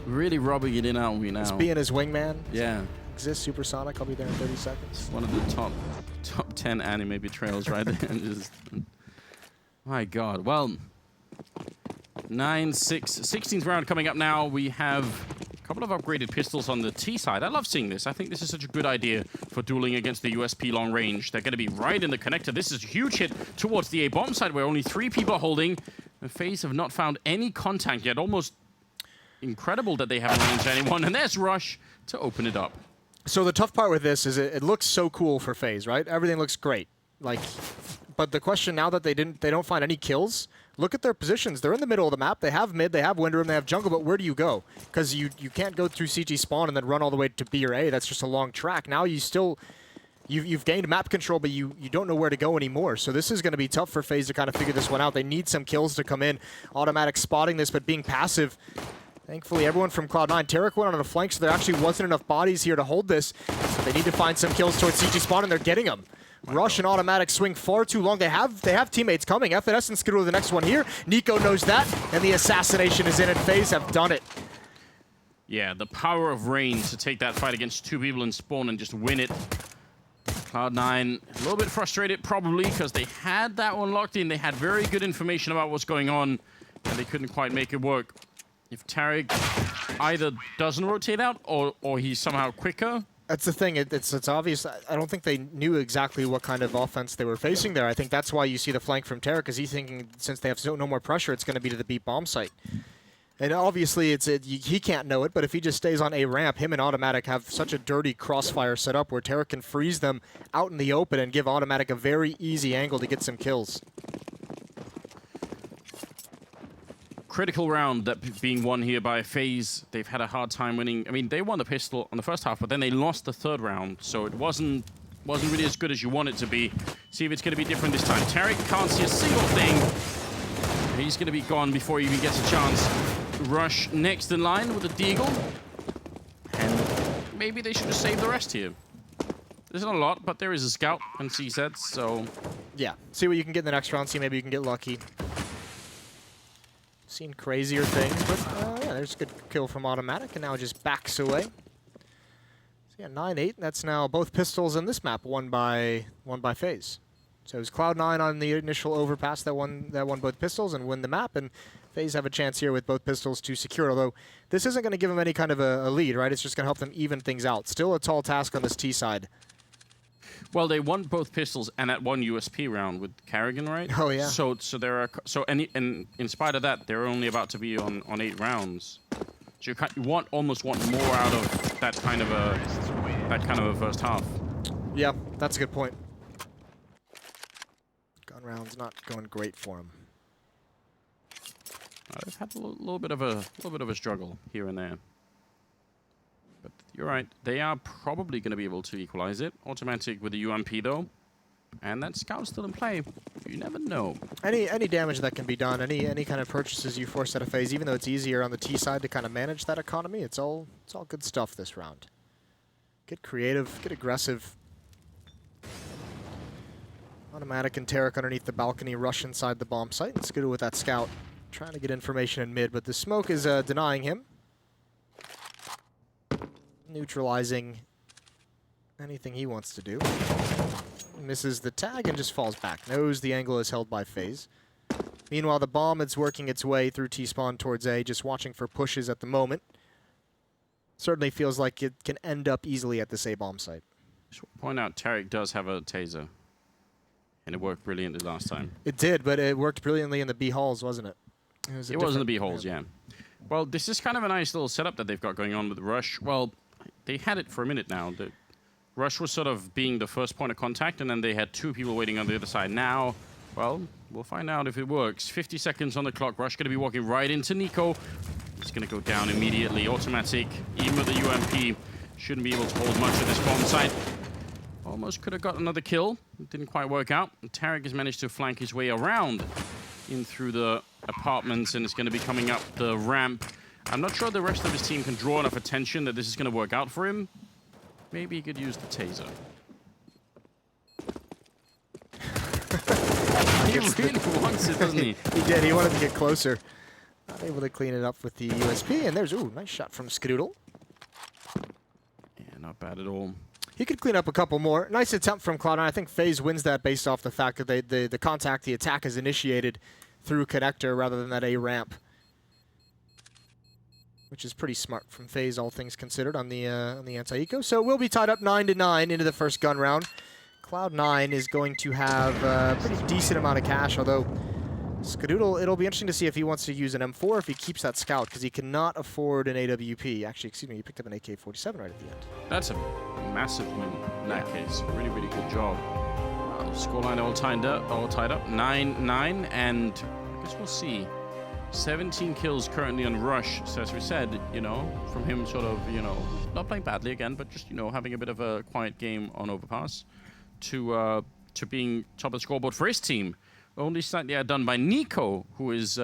Really rubbing it in on me now. Just being his wingman. Yeah. Exist Supersonic. I'll be there in 30 seconds. One of the top 10 anime betrayals right there. Just, my God. Well, 9-6. 16th round coming up now. We have a couple of upgraded pistols on the T side. I love seeing this. I think this is such a good idea for dueling against the USP long range. They're going to be right in the connector. This is a huge hit towards the A-bomb side where only 3 people are holding. And FaZe have not found any contact yet. Almost incredible that they haven't run into anyone. And there's Rush to open it up. So the tough part with this is it looks so cool for FaZe, right? Everything looks great. But the question now that they don't find any kills, look at their positions. They're in the middle of the map. They have mid, they have window room, they have jungle, but where do you go? Because you can't go through CG spawn and then run all the way to B or A. That's just a long track. Now you've gained map control, but you don't know where to go anymore. So this is going to be tough for FaZe to kind of figure this one out. They need some kills to come in. Automatic spotting this, but being passive. Thankfully, everyone from Cloud9. Tarek went on a flank, so there actually wasn't enough bodies here to hold this. So they need to find some kills towards CG spawn, and they're getting them. Rush and automatic swing far too long. They have teammates coming. FNS and Skidoo the next one here. Nico knows that, and the assassination is in, and FaZe have done it. Yeah, the power of Rain to take that fight against 2 people in spawn and just win it. Cloud9 a little bit frustrated probably because they had that one locked in. They had very good information about what's going on, and they couldn't quite make it work. If Tarek either doesn't rotate out or he's somehow quicker, That's the thing. It's obvious. I don't think they knew exactly what kind of offense they were facing there. I think that's why you see the flank from Tarek, because he's thinking since they have no more pressure, it's going to be to the B bomb site. And obviously, he can't know it, but if he just stays on A ramp, him and Automatic have such a dirty crossfire set up where Tarek can freeze them out in the open and give Automatic a very easy angle to get some kills. Critical round that being won here by FaZe. They've had a hard time winning. I mean, they won the pistol on the first half, but then they lost the third round, so it wasn't really as good as you want it to be. See if it's going to be different this time. Tarek can't see a single thing. He's going to be gone before he even gets a chance. Rush next in line with a Deagle. And maybe they should just save the rest here. There's not a lot, but there is a scout and CZ, so... Yeah, see what you can get in the next round, see maybe you can get lucky. Seen crazier things, but yeah, there's a good kill from Automatic, and now just backs away. So yeah, 9-8, that's now both pistols in this map won by FaZe. So it was Cloud9 on the initial overpass that won both pistols and win the map, and FaZe have a chance here with both pistols to secure, although this isn't going to give them any kind of a lead, right? It's just going to help them even things out. Still a tall task on this T side. Well, they won both pistols and at one USP round with Carrigan, right? Oh yeah. So there are and in spite of that, they're only about to be on 8 rounds. So you almost want more out of that kind of a first half. Yeah, that's a good point. Gun round's not going great for them. They've had a little bit of a struggle here and there. But you're right. They are probably going to be able to equalize it. Automatic with the UMP, though. And that scout's still in play. You never know. Any damage that can be done, any kind of purchases you force out of FaZe, even though it's easier on the T side to kind of manage that economy, it's all good stuff this round. Get creative, get aggressive. Automatic and Tarek underneath the balcony rush inside the bomb site. It's good with that scout. Trying to get information in mid, but the smoke is denying him. Neutralizing anything he wants to do. Misses the tag and just falls back. Knows the angle is held by FaZe. Meanwhile, the bomb is working its way through T-spawn towards A, just watching for pushes at the moment. Certainly feels like it can end up easily at this A bomb site. Just point out, Tarek does have a taser. And it worked brilliantly last time. It did, but it worked brilliantly in the B halls, wasn't it? It was in the B halls, yeah. Well, this is kind of a nice little setup that they've got going on with Rush. Well, they had it for a minute now. The Rush was sort of being the first point of contact, and then they had 2 people waiting on the other side. Now, well, we'll find out if it works. 50 seconds on the clock. Rush going to be walking right into Nico. He's going to go down immediately. Automatic, even with the UMP, shouldn't be able to hold much of this bomb site. Almost could have got another kill. It didn't quite work out. And Tarek has managed to flank his way around in through the apartments, and it's going to be coming up the ramp. I'm not sure the rest of his team can draw enough attention that this is going to work out for him. Maybe he could use the taser. He really wants it, doesn't he? He did. He wanted to get closer. Not able to clean it up with the USP, and there's, ooh, nice shot from Skroodle. Yeah, not bad at all. He could clean up a couple more. Nice attempt from Cloud9. I think FaZe wins that based off the fact that the contact, the attack is initiated through connector rather than that A ramp, which is pretty smart from FaZe, all things considered, on the anti-eco. So we'll be tied up 9-9 into the first gun round. Cloud9 is going to have a pretty decent amount of cash, although Skroodle, it'll be interesting to see if he wants to use an M4 or if he keeps that scout, because he cannot afford an AWP. Actually, excuse me, he picked up an AK-47 right at the end. That's a massive win in that case. Really, really good job. The scoreline all tied up, 9-9, and I guess we'll see. 17 kills currently on Rush. So as we said, you know, from him sort of, you know, not playing badly again, but just, you know, having a bit of a quiet game on Overpass to being top of the scoreboard for his team. Only slightly outdone by Nico, who is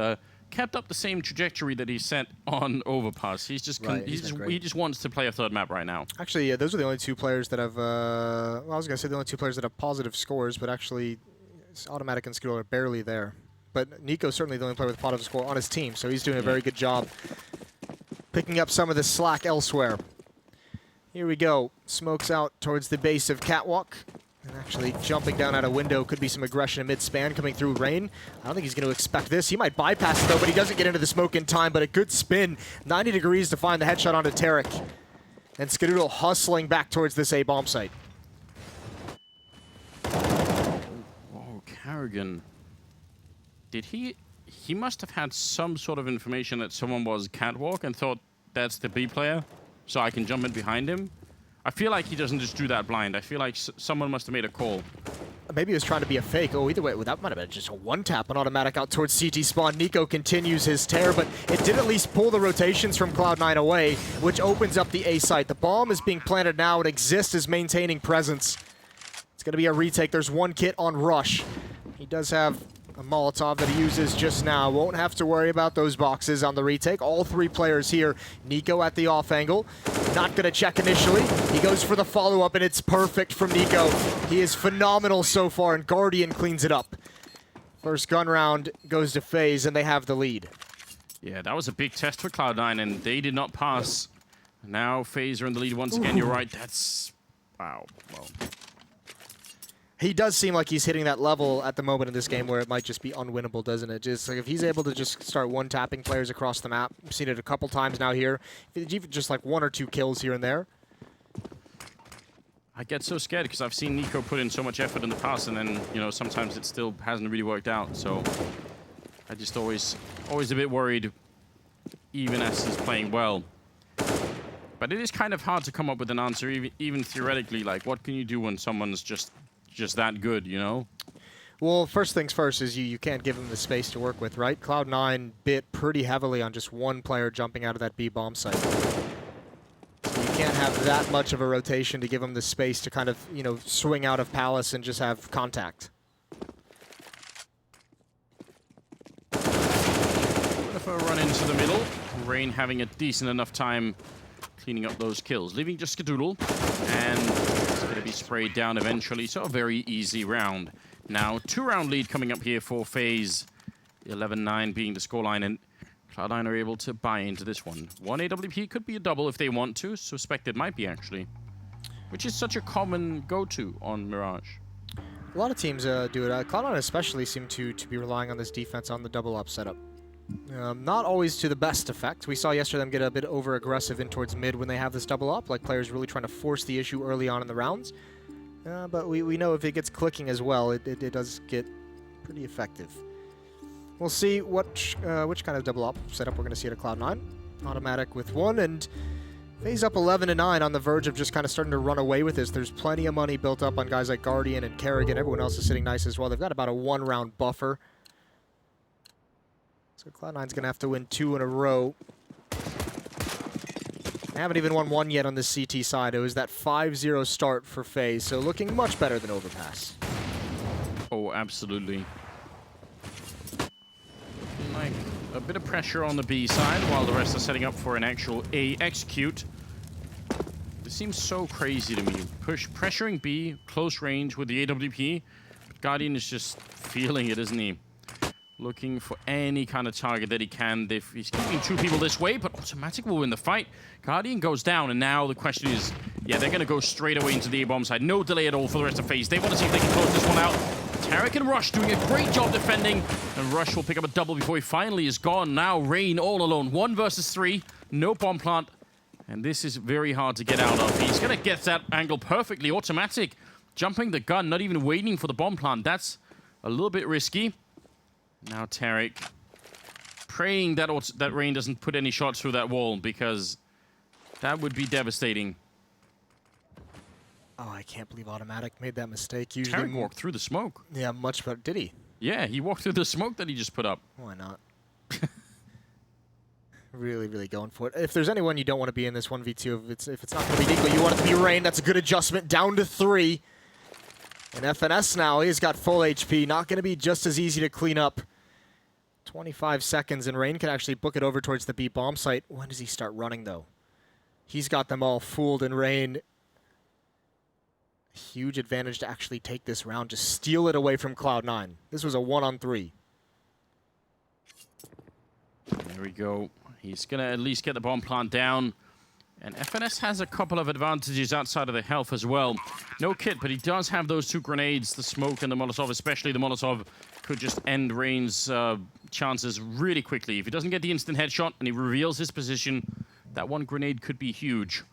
kept up the same trajectory that he set on Overpass. He's just he just wants to play a third map right now. Actually, yeah, those are the only 2 players that have. Well, I was gonna say the only 2 players that have positive scores, but actually, Automatic and Skroodle are barely there. But Nico's certainly the only player with a positive score on his team, so he's doing a very good job picking up some of the slack elsewhere. Here we go. Smokes out towards the base of Catwalk. And actually jumping down out a window could be some aggression in mid-span coming through Rain. I don't think he's going to expect this. He might bypass it though, but he doesn't get into the smoke in time, but a good spin. 90 degrees to find the headshot onto Tarek. And Skadoodle hustling back towards this A bomb site. Oh, Carrigan. Did he must have had some sort of information that someone was catwalk and thought that's the B player, so I can jump in behind him. I feel like he doesn't just do that blind. I feel like someone must have made a call. Maybe he was trying to be a fake. Oh, either way, well, that might have been just a one-tap on automatic out towards CT spawn. Nico continues his tear, but it did at least pull the rotations from Cloud9 away, which opens up the A site. The bomb is being planted now, and Exist is maintaining presence. It's going to be a retake. There's one kit on Rush. He does have a Molotov that he uses just now. Won't have to worry about those boxes on the retake. All three players here. Nico at the off angle. Not going to check initially. He goes for the follow-up, and it's perfect from Nico. He is phenomenal so far, and Guardian cleans it up. First gun round goes to FaZe, and they have the lead. Yeah, that was a big test for Cloud9, and they did not pass. Now FaZe are in the lead once again. You're right. That's... wow. Well... He does seem like he's hitting that level at the moment in this game where it might just be unwinnable, doesn't it? Just like if he's able to just start one-tapping players across the map, we've seen it a couple times now here, even just like 1 or 2 kills here and there. I get so scared because I've seen Nico put in so much effort in the past, and then, you know, sometimes it still hasn't really worked out. So I just always a bit worried, even as he's playing well. But it is kind of hard to come up with an answer, even theoretically. Like, what can you do when someone's just that good, you know? Well, first things first is you can't give him the space to work with, right? Cloud9 bit pretty heavily on just one player jumping out of that B bomb site. So you can't have that much of a rotation to give him the space to kind of, you know, swing out of Palace and just have contact. If I run into the middle, Rain having a decent enough time cleaning up those kills, leaving just Skadoodle, and it's going to be sprayed down eventually, so a very easy round. Now, 2-round lead coming up here for FaZe, 11-9 being the scoreline, and Cloud9 are able to buy into this one. 1 AWP could be a double if they want to, suspect it might be actually, which is such a common go-to on Mirage. A lot of teams do it. Cloud9 especially seem to be relying on this defense on the double-up setup. Not always to the best effect. We saw yesterday them get a bit over-aggressive in towards mid when they have this double-up, like players really trying to force the issue early on in the rounds. But we know if it gets clicking as well, it does get pretty effective. We'll see which kind of double-up setup we're going to see at Cloud9. Automatic with 1, and FaZe up 11-9 on the verge of just kind of starting to run away with this. There's plenty of money built up on guys like Guardian and Kerrigan. Everyone else is sitting nice as well. They've got about a 1-round buffer. So Cloud9's going to have to win 2 in a row. They haven't even won 1 yet on the CT side. It was that 5-0 start for FaZe, so looking much better than Overpass. Oh, absolutely. Like a bit of pressure on the B side while the rest are setting up for an actual A execute. This seems so crazy to me. Pressuring B, close range with the AWP. Guardian is just feeling it, isn't he? Looking for any kind of target that he can. He's keeping 2 people this way, but Automatic will win the fight. Guardian goes down, and now the question is, yeah, they're going to go straight away into the A-bomb side. No delay at all for the rest of FaZe. They want to see if they can close this one out. Tarek and Rush doing a great job defending, and Rush will pick up a double before he finally is gone. Now Rain all alone. 1 versus 3. No bomb plant, and this is very hard to get out of. He's going to get that angle perfectly. Automatic jumping the gun, not even waiting for the bomb plant. That's a little bit risky. Now Tarek praying that Rain doesn't put any shots through that wall, because that would be devastating. Oh, I can't believe Automatic made that mistake. Usually Tarek walked through the smoke. Yeah, much better. Did he? Yeah, he walked through the smoke that he just put up. Why not? Really, really going for it. If there's anyone you don't want to be in this 1v2, if it's not going to be Nico, you want it to be Rain. That's a good adjustment. Down to 3. And FNS now, he's got full HP. Not going to be just as easy to clean up. 25 seconds, and Rain can actually book it over towards the B bomb site. When does he start running, though? He's got them all fooled, and Rain, huge advantage to actually take this round, just steal it away from Cloud9. This was a 1-on-3. There we go. He's going to at least get the bomb plant down. And FNS has a couple of advantages outside of the health as well. No kit, but he does have those 2 grenades, the smoke and the Molotov, especially the Molotov could just end Rain's chances really quickly. If he doesn't get the instant headshot and he reveals his position, that 1 grenade could be huge.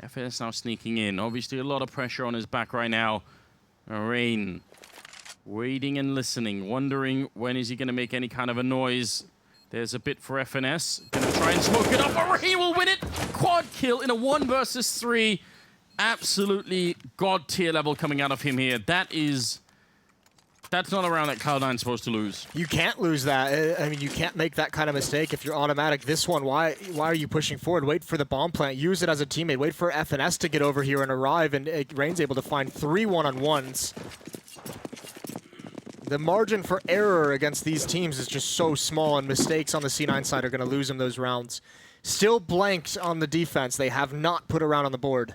FS now sneaking in. Obviously, a lot of pressure on his back right now. Rain waiting and listening, wondering when is he going to make any kind of a noise. There's a bit for FNS. Going to try and smoke it up. But Rain will win it. Quad kill in a 1 versus 3. Absolutely god tier level coming out of him here. That's not a round that Cloud9 is supposed to lose. You can't lose that. I mean, you can't make that kind of mistake if you're automatic. This one, why are you pushing forward? Wait for the bomb plant. Use it as a teammate. Wait for FNS to get over here and arrive, and Rain's able to find 3 one-on-ones. The margin for error against these teams is just so small, and mistakes on the C9 side are going to lose them those rounds. Still blanked on the defense. They have not put a round on the board.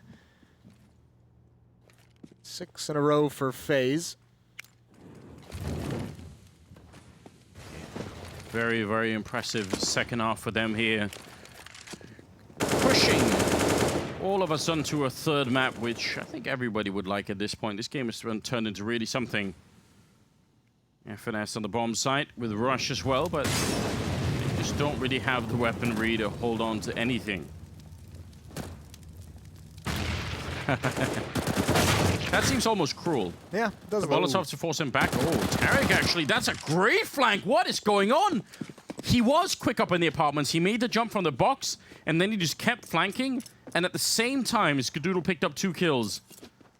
6 in a row for FaZe. Very, very impressive second half for them here. Pushing all of a sudden to a third map, which I think everybody would like at this point. This game has turned into really something. FNS on the bomb site with Rush as well, but they just don't really have the weaponry to hold on to anything. That seems almost cruel. Yeah, it does. The Molotov to force him back. Oh, Tarek actually, that's a great flank. What is going on? He was quick up in the apartments. He made the jump from the box, and then he just kept flanking. And at the same time, Skadoodle picked up 2 kills.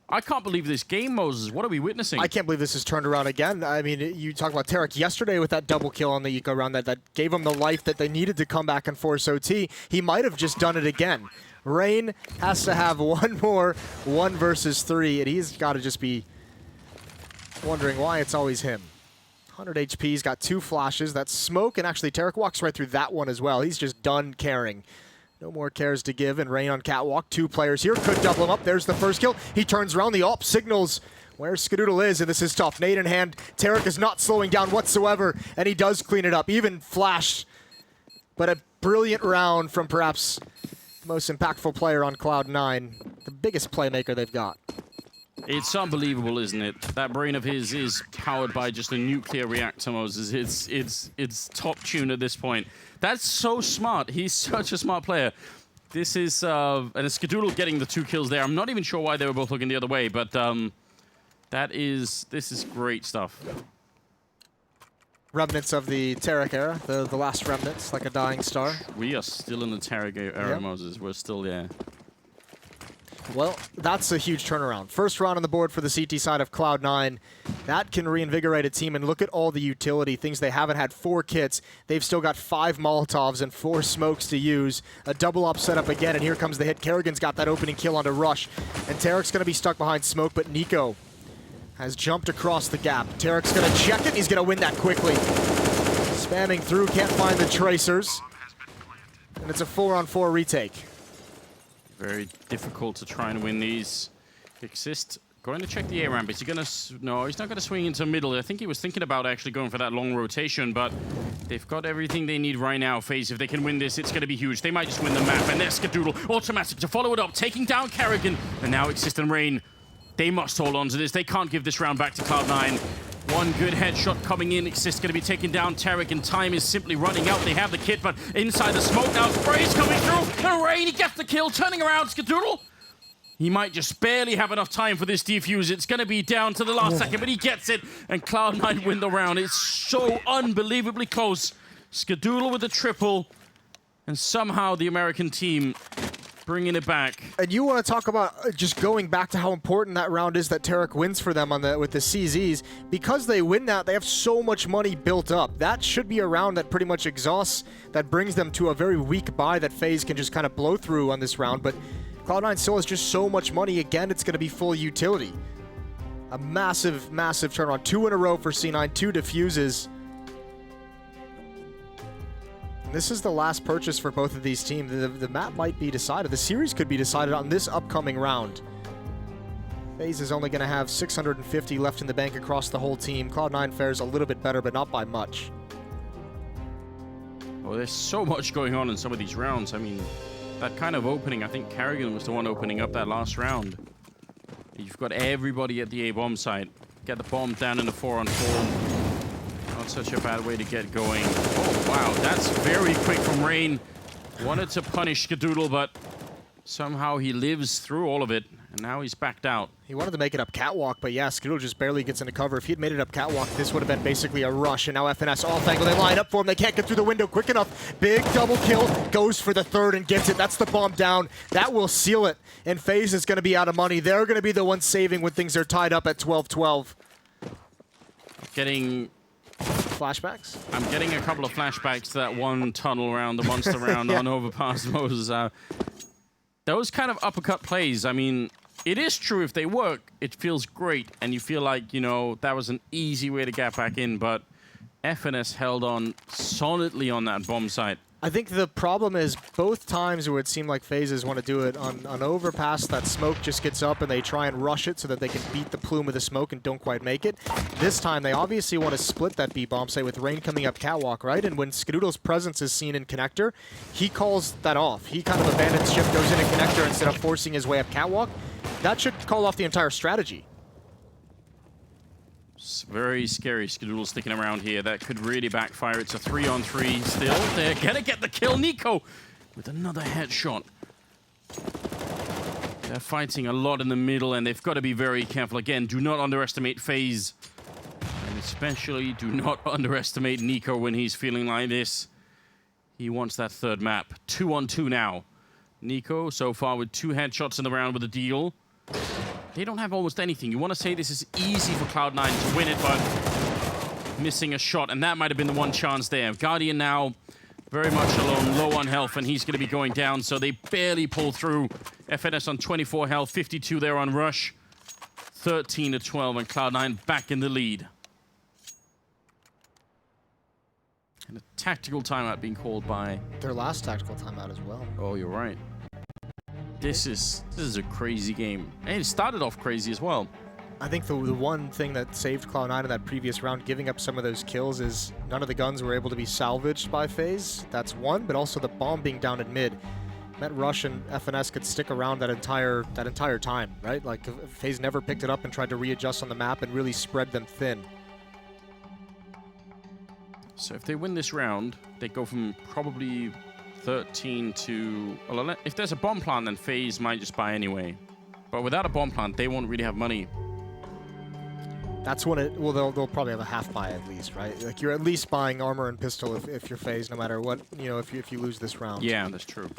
I can't believe this game, Moses. What are we witnessing? I can't believe this has turned around again. I mean, you talked about Tarek yesterday with that double kill on the eco round that gave him the life that they needed to come back and force OT. He might have just done it again. Rain has to have one more 1 versus 3, and he's got to just be wondering why it's always him. 100 HP, he's got 2 flashes. That's smoke, and actually Tarek walks right through that one as well. He's just done caring. No more cares to give, and Rain on catwalk. 2 players here, could double him up. There's the first kill. He turns around, the AWP signals where Skadoodle is, and this is tough. Nade in hand, Tarek is not slowing down whatsoever, and he does clean it up. Even flash, but a brilliant round from perhaps the most impactful player on Cloud9, the biggest playmaker they've got. It's unbelievable, isn't it? That brain of his is powered by just a nuclear reactor, Moses. It's top tune at this point. That's so smart. He's such a smart player. This is, and Skadoodle getting the 2 kills there. I'm not even sure why they were both looking the other way, but this is great stuff. Remnants of the Tarek era, the last remnants, like a dying star. We are still in the Tarek era, Yep. Moses. We're still there. Well, that's a huge turnaround. First round on the board for the CT side of Cloud9. That can reinvigorate a team, and look at all the utility, things they haven't had. 4 kits. They've still got 5 Molotovs and 4 smokes to use. A double up setup again, and here comes the hit. Kerrigan's got that opening kill onto Rush, and Tarek's going to be stuck behind smoke, but Nico has jumped across the gap. Tarek's going to check it. He's going to win that quickly. Spamming through, can't find the tracers, and it's a 4-on-4 retake. Very difficult to try and win these. Exist going to check the A ramp. Is he going to... No, he's not going to swing into middle. I think he was thinking about actually going for that long rotation, but they've got everything they need right now. FaZe, if they can win this, it's going to be huge. They might just win the map, and there's Skadoodle. Automatic to follow it up, taking down Kerrigan, and now Exist and Rain. They must hold on to this. They can't give this round back to Cloud9. One good headshot coming in. Exist going to be taking down Tarek, and time is simply running out. They have the kit, but inside the smoke now, Spray's coming through. And Rain, he gets the kill, turning around. Skadoodle, he might just barely have enough time for this defuse. It's going to be down to the last second, but he gets it, and Cloud9 win the round. It's so unbelievably close. Skadoodle with the triple, and somehow the American team bringing it back. And you want to talk about just going back to how important that round is that Tarek wins for them on with the CZs. Because they win that, they have so much money built up. That should be a round that pretty much exhausts, that brings them to a very weak buy that FaZe can just kind of blow through on this round. But Cloud9 still has just so much money. Again, it's going to be full utility. A massive, massive turnaround. 2 in a row for C9, 2 defuses. This is the last purchase for both of these teams. The map might be decided. The series could be decided on this upcoming round. FaZe is only going to have 650 left in the bank across the whole team. Cloud9 fares a little bit better, but not by much. Well, there's so much going on in some of these rounds. I mean, that kind of opening, I think Kerrigan was the one opening up that last round. You've got everybody at the A-bomb site. Get the bomb down in the 4-on-4. Not such a bad way to get going. Oh, wow. That's very quick from Rain. Wanted to punish Skadoodle, but Somehow he lives through all of it, and now he's backed out. He wanted to make it up catwalk, but yeah, Skadoodle just barely gets into cover. If he had made it up catwalk, this would have been basically a rush, and now FNS off angle. They line up for him. They can't get through the window quick enough. Big double kill, goes for the third and gets it. That's the bomb down. That will seal it, and FaZe is going to be out of money. They're going to be the ones saving when things are tied up at 12-12. Getting... flashbacks? I'm getting a couple of flashbacks to that one tunnel round, the monster round yeah. on Overpass. Those kind of uppercut plays, I mean, it is true if they work, it feels great, and you feel like, you know, that was an easy way to get back in, but FNS held on solidly on that bomb site. I think the problem is both times where it seemed like FaZes want to do it on Overpass, that smoke just gets up and they try and rush it so that they can beat the plume of the smoke and don't quite make it. This time they obviously want to split that B-bomb site with Rain coming up catwalk, right? And when Skadoodle's presence is seen in connector, he calls that off. He kind of abandons ship, goes into connector instead of forcing his way up catwalk. That should call off the entire strategy. It's very scary, Skadoodle sticking around here. That could really backfire. It's a 3-on-3 still. They're gonna get the kill. Nico with another headshot. They're fighting a lot in the middle, and they've got to be very careful. Again, do not underestimate FaZe. And especially do not underestimate Nico when he's feeling like this. He wants that third map. 2-on-2 now. Nico, so far with 2 headshots in the round with a deal. They don't have almost anything. You want to say this is easy for Cloud9 to win it, but missing a shot, and that might have been the one chance there. Guardian now very much alone, low on health, and he's going to be going down, so they barely pull through. FNS on 24 health, 52 there on Rush. 13-12, and Cloud9 back in the lead. And a tactical timeout being called by... Their last tactical timeout as well. Oh, you're right. This is a crazy game. And it started off crazy as well. I think the one thing that saved Cloud9 in that previous round, giving up some of those kills, is none of the guns were able to be salvaged by FaZe. That's one, but also the bomb being down in mid. Meant Rush and FNS could stick around that entire time, right? Like, FaZe never picked it up and tried to readjust on the map and really spread them thin. So if they win this round, they go from probably 13 to... Well, if there's a bomb plant, then FaZe might just buy anyway. But without a bomb plant, they won't really have money. That's when it... Well, they'll probably have a half buy at least, right? Like, you're at least buying armor and pistol if you're FaZe, no matter what, you know, if you lose this round. Yeah, that's true.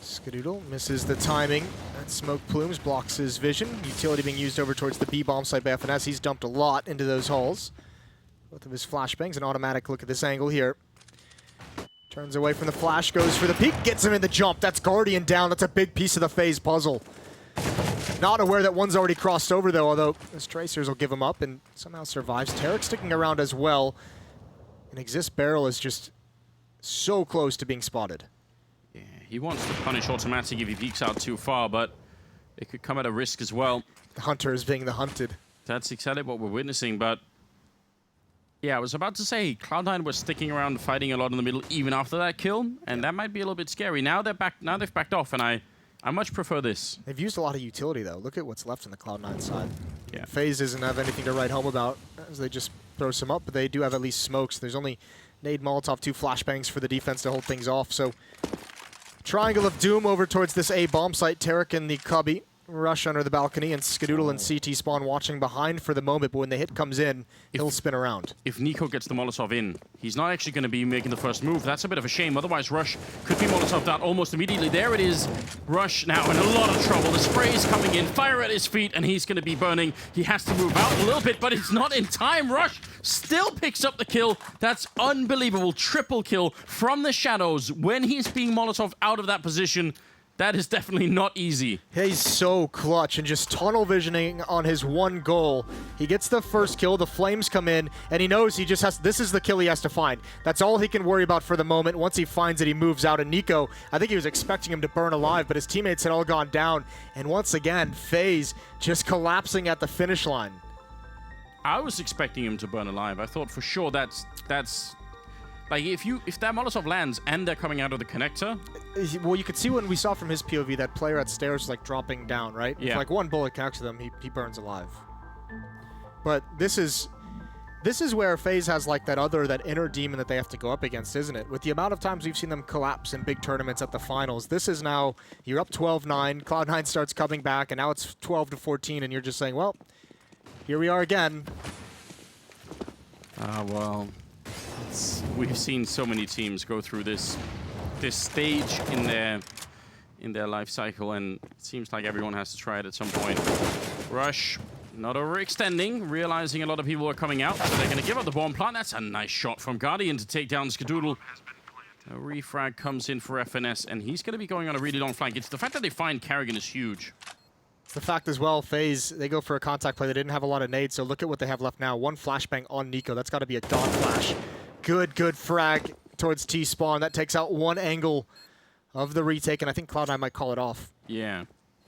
Skadoodle misses the timing. That smoke plumes blocks his vision. Utility being used over towards the B-bomb site by FNS. He's dumped a lot into those halls. Both of his flashbangs. An automatic look at this angle here. Turns away from the flash, goes for the peek, gets him in the jump. That's Guardian down. That's a big piece of the FaZe puzzle. Not aware that one's already crossed over, though, although his tracers will give him up and somehow survives. Tarek sticking around as well. And Exist Barrel is just so close to being spotted. Yeah, he wants to punish automatic if he peeks out too far, but it could come at a risk as well. The hunter is being the hunted. That's exactly what we're witnessing, but... Yeah, I was about to say, Cloud9 was sticking around fighting a lot in the middle even after that kill, and that might be a little bit scary. Now they're back. Now they've backed off, and I much prefer this. They've used a lot of utility, though. Look at what's left on the Cloud9 side. Yeah. FaZe doesn't have anything to write home about, as they just throw some up, but they do have at least smokes. There's only Nade, Molotov, 2 flashbangs for the defense to hold things off, so... Triangle of Doom over towards this A bomb site. Tarek in the cubby. Rush under the balcony, and Skadoodle and CT Spawn watching behind for the moment, but when the hit comes in, he'll spin around. If Nico gets the Molotov in, he's not actually going to be making the first move. That's a bit of a shame. Otherwise, Rush could be Molotoved out almost immediately. There it is. Rush now in a lot of trouble. The spray is coming in. Fire at his feet, and he's going to be burning. He has to move out a little bit, but it's not in time. Rush still picks up the kill. That's unbelievable. Triple kill from the shadows when he's being Molotov out of that position. That is definitely not easy. He's so clutch and just tunnel visioning on his one goal. He gets the first kill, the flames come in, and he knows he just has, this is the kill he has to find. That's all he can worry about for the moment. Once he finds it, he moves out. And Nico, I think he was expecting him to burn alive, but his teammates had all gone down. And once again, FaZe just collapsing at the finish line. I was expecting him to burn alive. I thought for sure that's like if that Molotov lands and they're coming out of the connector. Well, you could see when we saw from his POV that player at stairs like dropping down, right? Yeah. If like one bullet connects to them, he burns alive. But this is This is where FaZe has like that inner demon that they have to go up against, isn't it? With the amount of times we've seen them collapse in big tournaments at the finals, this is now, you're up 12-9, Cloud9 starts coming back, and now it's 12-14, and you're just saying, well, here we are again. Well, we've seen so many teams go through this stage in their life cycle, and it seems like everyone has to try it at some point. Rush. Not overextending, realizing a lot of people are coming out, so they're going to give up the bomb plant. That's a nice shot from Guardian to take down Skadoodle. A refrag comes in for FNS, and he's going to be going on a really long flank. It's the fact that they find Carrigan is huge. The fact as well, FaZe, they go for a contact play. They didn't have a lot of nades, so look at what they have left now. One flashbang on Nico. That's got to be a dot flash. Good frag towards T-spawn. That takes out one angle of the retake, and I think Cloud9 might call it off. Yeah.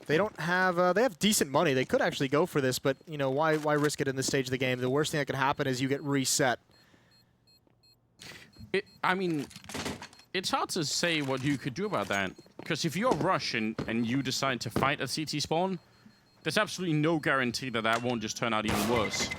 They don't have, they have decent money. They could actually go for this, but, you know, why risk it in this stage of the game? The worst thing that can happen is you get reset. I mean, it's hard to say what you could do about that. Because if you're Rush and you decide to fight at CT spawn, there's absolutely no guarantee that that won't just turn out even worse.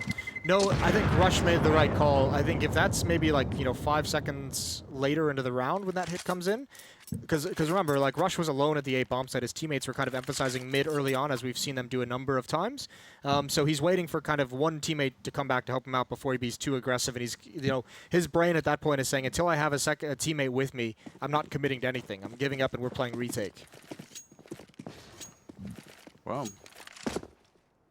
No, I think Rush made the right call. I think if that's maybe like, you know, 5 seconds later into the round when that hit comes in, because remember, like, Rush was alone at the A bomb site. His teammates were kind of emphasizing mid early on, as we've seen them do a number of times. So he's waiting for kind of one teammate to come back to help him out before he be too aggressive. And he's, you know, his brain at that point is saying, until I have a teammate with me, I'm not committing to anything. I'm giving up and we're playing retake. Well,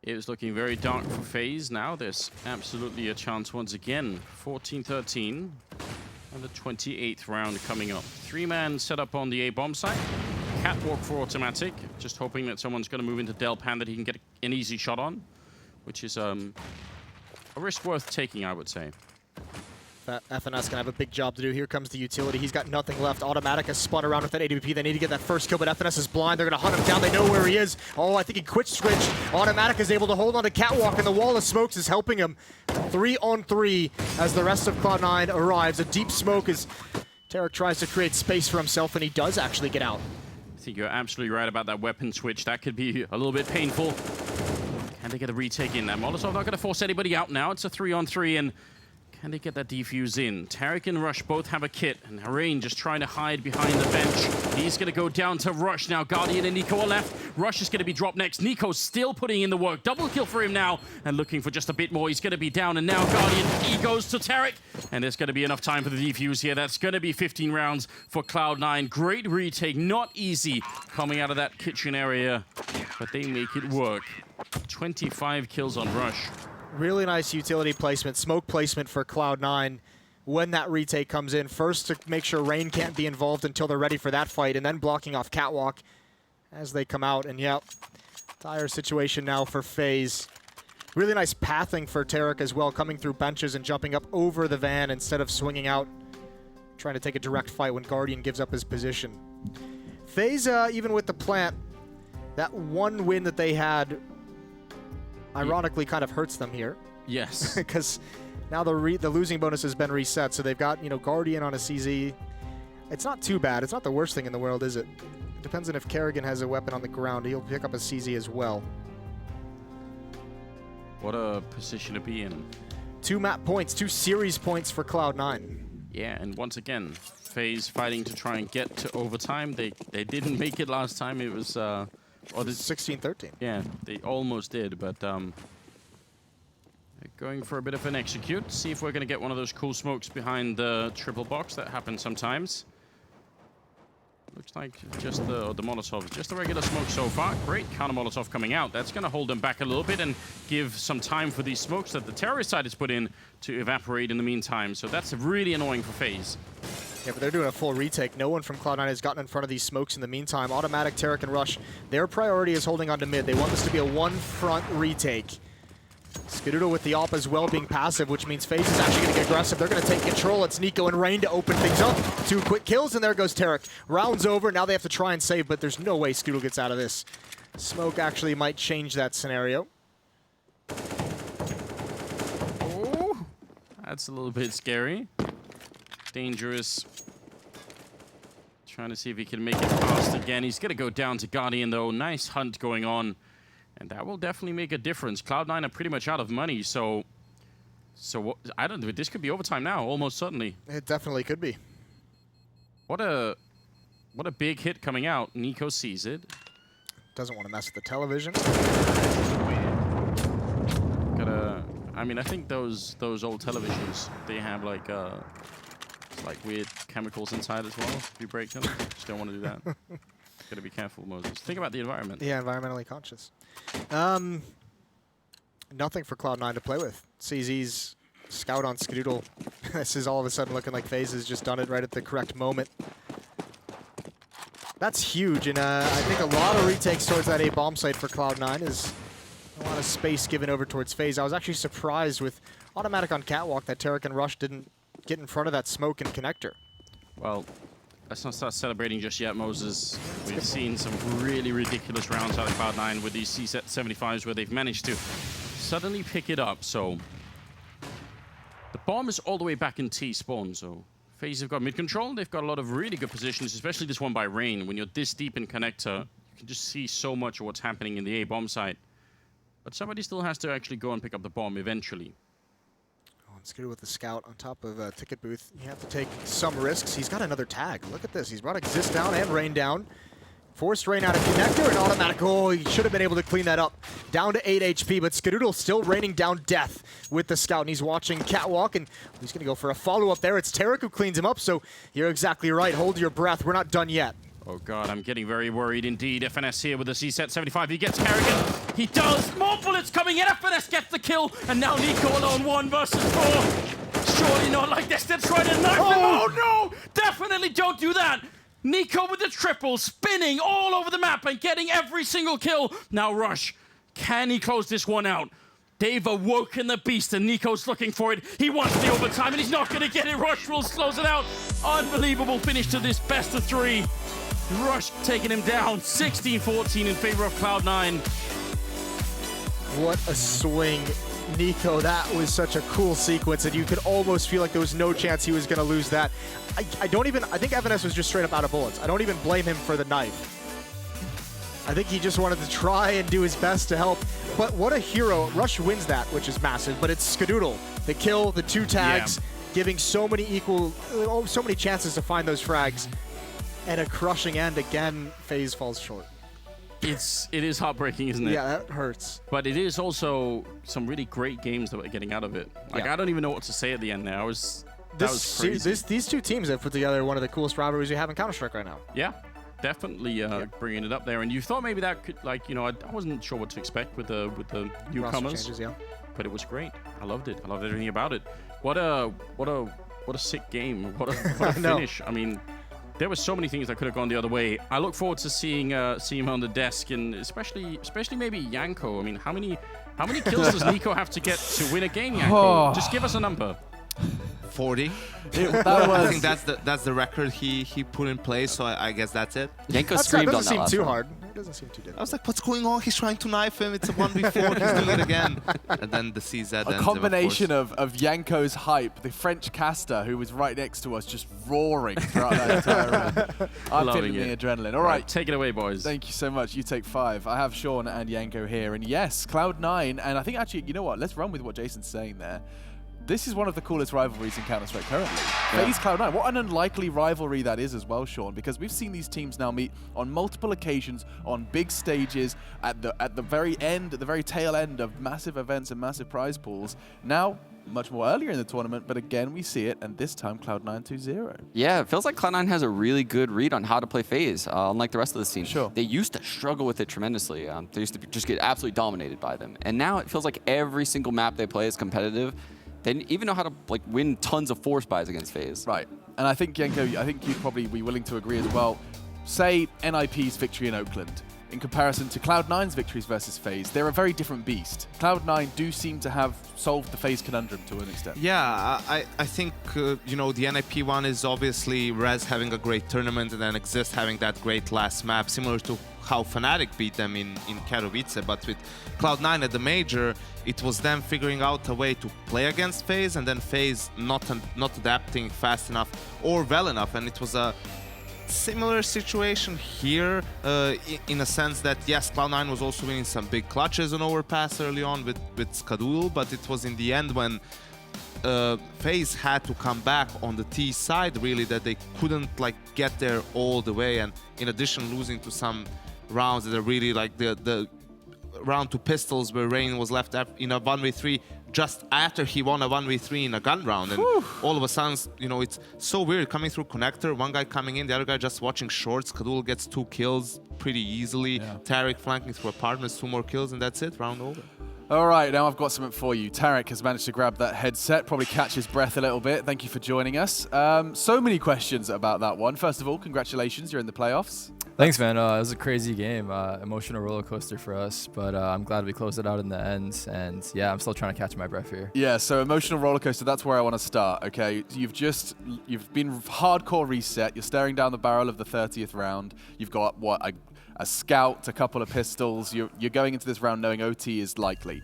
it was looking very dark for FaZe. Now there's absolutely a chance once again. 14-13. And the 28th round coming up. 3-man set up on the A-bomb site. Catwalk for automatic. Just hoping that someone's going to move into Delpan that he can get an easy shot on. Which is a risk worth taking, I would say. That FNS gonna have a big job to do. Here comes the utility. He's got nothing left. Automatic has spun around with that AWP. They need to get that first kill, but FNS is blind. They're gonna hunt him down. They know where he is. Oh, I think he quit switch. Automatic is able to hold on to Catwalk, and the wall of smokes is helping him. 3-on-3 as the rest of Cloud9 arrives. A deep smoke as Tarek tries to create space for himself, and he does actually get out. I think you're absolutely right about that weapon switch. That could be a little bit painful. Can they get a retake in there? Molotov not gonna force anybody out now. It's a 3-on-3, and can they get that defuse in? Tarek and Rush both have a kit, and Harain just trying to hide behind the bench. He's going to go down to Rush now. Guardian and Nico are left. Rush is going to be dropped next. Nico's still putting in the work. Double kill for him now, and looking for just a bit more. He's going to be down, and now Guardian, he goes to Tarek. And there's going to be enough time for the defuse here. That's going to be 15 rounds for Cloud9. Great retake, not easy coming out of that kitchen area, but they make it work. 25 kills on Rush. Really nice utility placement, smoke placement for Cloud9 when that retake comes in. First to make sure Rain can't be involved until they're ready for that fight, and then blocking off Catwalk as they come out. And yeah, dire situation now for FaZe. Really nice pathing for Tarek as well, coming through benches and jumping up over the van instead of swinging out, trying to take a direct fight when Guardian gives up his position. FaZe, even with the plant, that one win that they had ironically kind of hurts them here. Yes. Because now the losing bonus has been reset, so they've got, you know, Guardian on a CZ. It's not too bad. It's not the worst thing in the world, is it? It depends on if Kerrigan has a weapon on the ground. He'll pick up a CZ as well. What a position to be in. 2 map points, 2 series points for Cloud9. Yeah, and once again, FaZe fighting to try and get to overtime. They didn't make it last time. It was... Or the 16-13. Yeah, they almost did, but they're going for a bit of an execute. See if we're going to get one of those cool smokes behind the triple box. That happens sometimes. Looks like just the Molotov, just the regular smoke so far. Great counter Molotov coming out. That's going to hold them back a little bit and give some time for these smokes that the terrorist side has put in to evaporate in the meantime. So that's really annoying for FaZe. Yeah, but they're doing a full retake. No one from Cloud9 has gotten in front of these smokes in the meantime. Automatic, Tarek, and Rush, their priority is holding on to mid. They want this to be a one-front retake. Skadoodle with the AWP as well being passive, which means FaZe is actually going to get aggressive. They're going to take control. It's Nico and Rain to open things up. 2 quick kills, and there goes Tarek. Round's over. Now they have to try and save, but there's no way Skadoodle gets out of this. Smoke actually might change that scenario. Oh, that's a little bit scary. Dangerous. Trying to see if he can make it fast again. He's going to go down to Guardian, though. Nice hunt going on. And that will definitely make a difference. Cloud9 are pretty much out of money, so So what, I don't know. This could be overtime now, almost certainly. It definitely could be. What a big hit coming out. Nico sees it. Doesn't want to mess with the television. I mean, I think those old televisions, they have like weird chemicals inside as well. If you break them, just don't want to do that. Gotta be careful, Moses. Think about the environment. Yeah, environmentally conscious. Nothing for Cloud9 to play with. CZ's scout on Skadoodle. This is all of a sudden looking like FaZe has just done it right at the correct moment. That's huge, and I think a lot of retakes towards that A bomb site for Cloud9 is a lot of space given over towards FaZe. I was actually surprised with automatic on Catwalk that Tarek and Rush didn't get in front of that smoke and connector. Well, let's not start celebrating just yet, Moses. We've seen some really ridiculous rounds out of Cloud9 with these C-75s where they've managed to suddenly pick it up. So the bomb is all the way back in T spawn, so FaZe have got mid control. They've got a lot of really good positions, especially this one by Rain. When you're this deep in connector, you can just see so much of what's happening in the A bomb site. But somebody still has to actually go and pick up the bomb eventually. Oh, and Skadoodle with the scout on top of Ticket Booth. You have to take some risks. He's got another tag. Look at this. He's brought Exist down and Rain down. Forced Rain out of connector and automatic. Oh, he should have been able to clean that up. Down to 8 HP, but Skadoodle still raining down death with the scout, and he's watching Catwalk, and he's going to go for a follow-up there. It's Tarek who cleans him up, so you're exactly right. Hold your breath. We're not done yet. Oh god, I'm getting very worried indeed. FNS here with the C-75. He gets Carrigan. He does. More bullets coming in. FNS gets the kill, and now Nico alone 1 versus 4. Surely not like this. They're trying to knife him. Oh no! Definitely don't do that. Nico with the triple, spinning all over the map and getting every single kill. Now Rush, can he close this one out? They've awoken the beast and Nico's looking for it. He wants the overtime and he's not going to get it. Rush will close it out. Unbelievable finish to this best of 3. Rush taking him down, 16-14 in favor of Cloud9. What a swing. Nico, that was such a cool sequence, and you could almost feel like there was no chance he was going to lose that. I think FNS was just straight up out of bullets. I don't even blame him for the knife. I think he just wanted to try and do his best to help. But what a hero. Rush wins that, which is massive, but it's Skadoodle. The kill, the 2 tags, giving so many chances to find those frags. And a crushing end again, FaZe falls short. It is heartbreaking, isn't it? Yeah, that hurts. But it is also some really great games that we're getting out of it. Like, I don't even know what to say at the end there. That was crazy. These 2 teams have put together one of the coolest rivalries we have in Counter-Strike right now. Yeah, definitely bringing it up there. And you thought maybe that could, like, you know, I wasn't sure what to expect with the newcomers. Changes, yeah. But it was great. I loved it. I loved everything about it. What a sick game. What a finish. I mean, there were so many things that could have gone the other way. I look forward to seeing him on the desk, and especially maybe Yanko. I mean, how many kills does Nico have to get to win a game, Yanko? Just give us a number. 40. I think that's the record he put in place, so I guess that's it. Yanko screamed on that. Doesn't seem too hard. It doesn't seem too difficult. I was like, what's going on? He's trying to knife him. It's a 1v4. He's doing it again. And then the CZ ends. A combination of Yanko's hype, the French caster who was right next to us, just roaring throughout that entire round. I'm feeling the adrenaline. All right, take it away, boys. Thank you so much. You take 5. I have Sean and Yanko here, and yes, Cloud9. And I think actually, you know what? Let's run with what Jason's saying there. This is one of the coolest rivalries in Counter-Strike currently. FaZe Cloud9, what an unlikely rivalry that is as well, Sean, because we've seen these teams now meet on multiple occasions on big stages at the very end, at the very tail end of massive events and massive prize pools. Now, much more earlier in the tournament, but again, we see it, and this time Cloud9 2-0. Yeah, it feels like Cloud9 has a really good read on how to play FaZe, unlike the rest of the team. Sure. They used to struggle with it tremendously. They used to just get absolutely dominated by them. And now it feels like every single map they play is competitive. They even know how to win tons of force buys against FaZe. Right. And I think, Yanko, you'd probably be willing to agree as well. Say NIP's victory in Oakland. In comparison to Cloud9's victories versus FaZe, they're a very different beast. Cloud9 do seem to have solved the FaZe conundrum to an extent. Yeah, I think, you know, the NIP one is obviously Rez having a great tournament and then Exist having that great last map, similar to how Fnatic beat them in Katowice. But with Cloud9 at the major, it was them figuring out a way to play against FaZe and then FaZe not adapting fast enough or well enough. And it was a similar situation here in a sense that, yes, Cloud9 was also winning some big clutches on overpass early on with Skadoodle, but it was in the end when FaZe had to come back on the T side, really, that they couldn't like get there all the way, and in addition losing to some rounds that are really like the round to pistols where Rain was left in a 1v3 just after he won a 1v3 in a gun round, and all of a sudden, you know, it's so weird coming through connector, one guy coming in, the other guy just watching shorts. Kadul gets 2 kills pretty easily. Tarek flanking through apartments, 2 more kills, and that's it, round over. All right, now I've got something for you. Tarek has managed to grab that headset, probably catch his breath a little bit. Thank you for joining us. So many questions about that one. First of all, congratulations, you're in the playoffs. Thanks, man. It was a crazy game, emotional roller coaster for us, but I'm glad we closed it out in the end. And yeah, I'm still trying to catch my breath here. Yeah, so emotional roller coaster, that's where I want to start, okay? You've been hardcore reset. You're staring down the barrel of the 30th round. You've got, what, a scout, a couple of pistols. You're going into this round knowing OT is likely.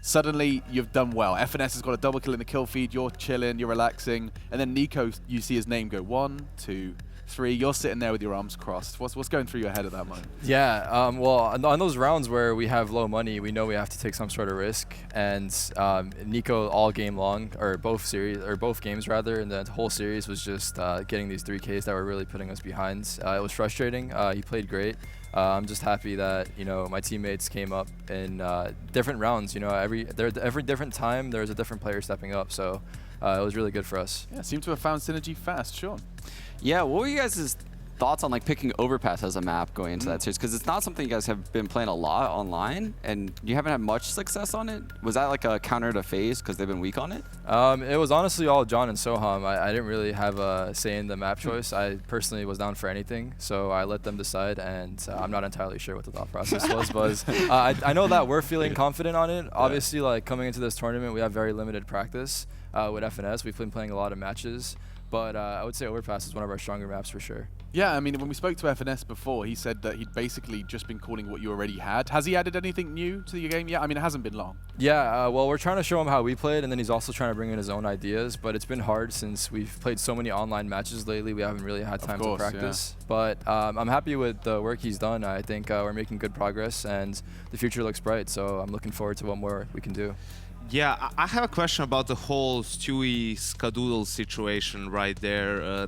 Suddenly, you've done well. FNS has got a double kill in the kill feed. You're chilling, you're relaxing. And then Nico, you see his name go 1, 2, 3. You're sitting there with your arms crossed. What's going through your head at that moment? Yeah, well, on those rounds where we have low money, we know we have to take some sort of risk. And Nico all game long, or both games rather, and the whole series was just getting these 3Ks that were really putting us behind. It was frustrating. He played great. I'm just happy that, you know, my teammates came up in different rounds. You know, every different time there was a different player stepping up, so it was really good for us. Yeah, seem to have found synergy fast. Sean? Yeah, what were you guys' thoughts on like picking Overpass as a map going into that series? Because it's not something you guys have been playing a lot online, and you haven't had much success on it. Was that like a counter to FaZe because they've been weak on it? It was honestly all John and Soham. I didn't really have a say in the map choice. I personally was down for anything, so I let them decide, and I'm not entirely sure what the thought process was. But I know that we're feeling confident on it. Obviously, like coming into this tournament, we have very limited practice with FNS. We've been playing a lot of matches. But I would say Overpass is one of our stronger maps for sure. Yeah, I mean, when we spoke to FNS before, he said that he'd basically just been calling what you already had. Has he added anything new to your game yet? I mean, it hasn't been long. Yeah, well, we're trying to show him how we played, and then he's also trying to bring in his own ideas. But it's been hard since we've played so many online matches lately. We haven't really had time to practice. Yeah. But I'm happy with the work he's done. I think we're making good progress, and the future looks bright. So I'm looking forward to what more we can do. Yeah, I have a question about the whole Stewie Skadoodle situation right there.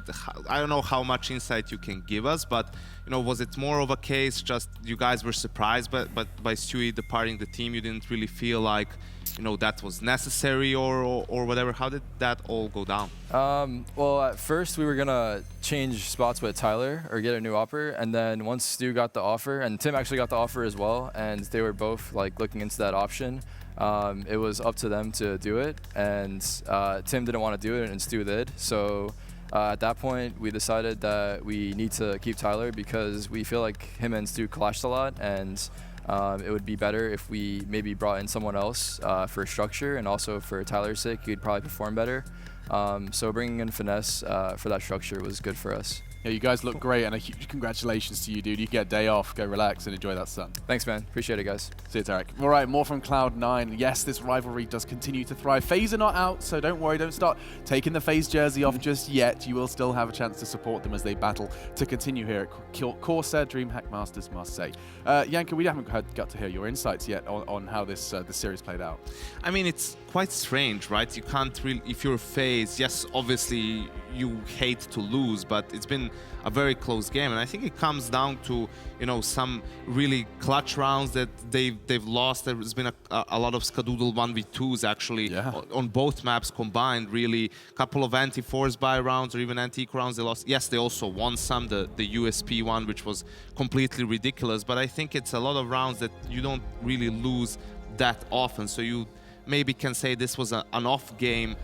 I don't know how much insight you can give us, but you know, was it more of a case just you guys were surprised by Stewie departing the team? You didn't really feel like, you know, that was necessary or whatever? How did that all go down? Well, at first we were gonna change spots with Tyler or get a new offer, and then once Stu got the offer, and Tim actually got the offer as well, and they were both like looking into that option. It was up to them to do it, and Tim didn't want to do it, and Stu did. So at that point, we decided that we need to keep Tyler because we feel like him and Stu clashed a lot, and it would be better if we maybe brought in someone else for structure, and also for Tyler's sake, he'd probably perform better. So bringing in Finesse for that structure was good for us. Yeah, you guys look great, and a huge congratulations to you, dude. You get a day off, go relax and enjoy that sun. Thanks, man. Appreciate it, guys. See you, Tarek. All right, more from Cloud9. Yes, this rivalry does continue to thrive. FaZe are not out, so don't worry. Don't start taking the FaZe jersey off just yet. You will still have a chance to support them as they battle to continue here at CORSAIR DreamHack Masters Marseille. Janko, we haven't got to hear your insights yet on how this series played out. I mean, it's quite strange, right? You can't really, if you're FaZe, yes, obviously you hate to lose, but it's been a very close game, and I think it comes down to, you know, some really clutch rounds that they've lost. There's been a lot of Skadoodle 1v2s actually on both maps combined. Really, a couple of anti-force buy rounds or even anti-eco rounds they lost. Yes, they also won some, the USP one, which was completely ridiculous. But I think it's a lot of rounds that you don't really lose that often. So you maybe can say this was an off game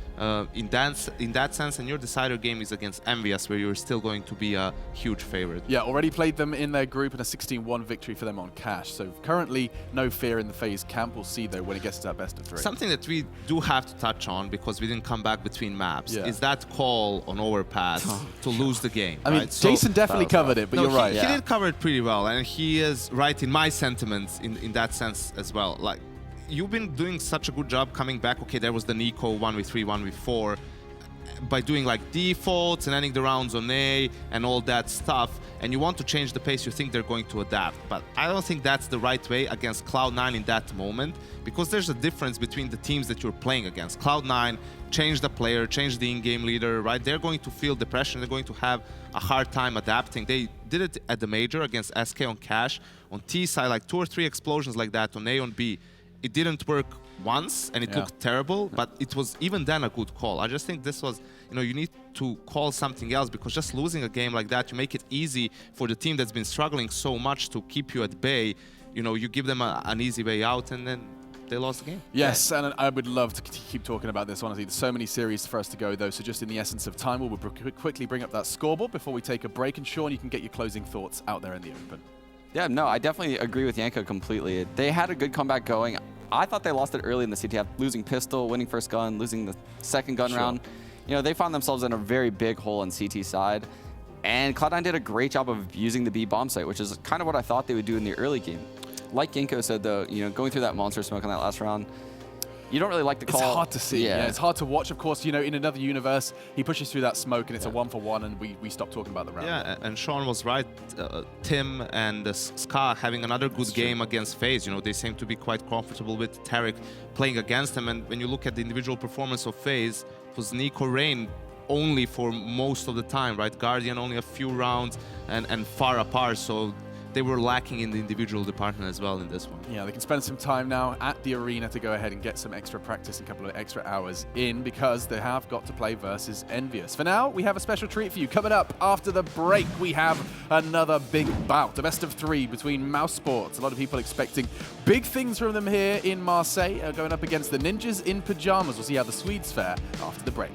in that sense, and your decider game is against Envious, where you're still going to be a huge favorite. Yeah, already played them in their group, and a 16-1 victory for them on cash. So currently, no fear in the FaZe camp. We'll see, though, when it gets to that best of 3. Something that we do have to touch on, because we didn't come back between maps, is that call on Overpass to lose the game. I mean, Jason definitely covered it, but you're right. He did cover it pretty well, and he is right in my sentiments in that sense as well. Like, you've been doing such a good job coming back. Okay, there was the Nico 1v3, 1v4. by doing like defaults and ending the rounds on A and all that stuff, and you want to change the pace, you think they're going to adapt. But I don't think that's the right way against Cloud9 in that moment, because there's a difference between the teams that you're playing against. Cloud9 changed the player, changed the in-game leader, right? They're going to feel depression, they're going to have a hard time adapting. They did it at the major against SK on Cash. On T side, like 2 or 3 explosions like that on A, on B. It didn't work once, and it looked terrible, but it was even then a good call. I just think this was, you know, you need to call something else, because just losing a game like that, you make it easy for the team that's been struggling so much to keep you at bay. You know, you give them an easy way out, and then they lost the game. Yes, and I would love to keep talking about this, honestly. There's so many series for us to go, though, so just in the essence of time, we'll quickly bring up that scoreboard before we take a break, and Sean, you can get your closing thoughts out there in the open. Yeah, no, I definitely agree with Yanko completely. They had a good comeback going. I thought they lost it early in the CTF, losing pistol, winning first gun, losing the second gun round. You know, they found themselves in a very big hole on CT side. And Cloud9 did a great job of using the B bomb site, which is kind of what I thought they would do in the early game. Like Yanko said, though, you know, going through that monster smoke in that last round, you don't really like the call. It's hard to see. Yeah. It's hard to watch. Of course, you know, in another universe, he pushes through that smoke and it's a 1-for-1, and we stop talking about the round. Yeah, and Sean was right. Tim and Ska having another good game against FaZe. You know, they seem to be quite comfortable with Tarek playing against them. And when you look at the individual performance of FaZe, it was Nico Rain only for most of the time, right? Guardian only a few rounds and far apart. So they were lacking in the individual department as well in this one. Yeah, they can spend some time now at the arena to go ahead and get some extra practice and a couple of extra hours in, because they have got to play versus Envious. For now, we have a special treat for you. Coming up after the break, we have another big bout, a best of 3 between Mouse Sports. A lot of people expecting big things from them here in Marseille, going up against the Ninjas in Pajamas. We'll see how the Swedes fare after the break.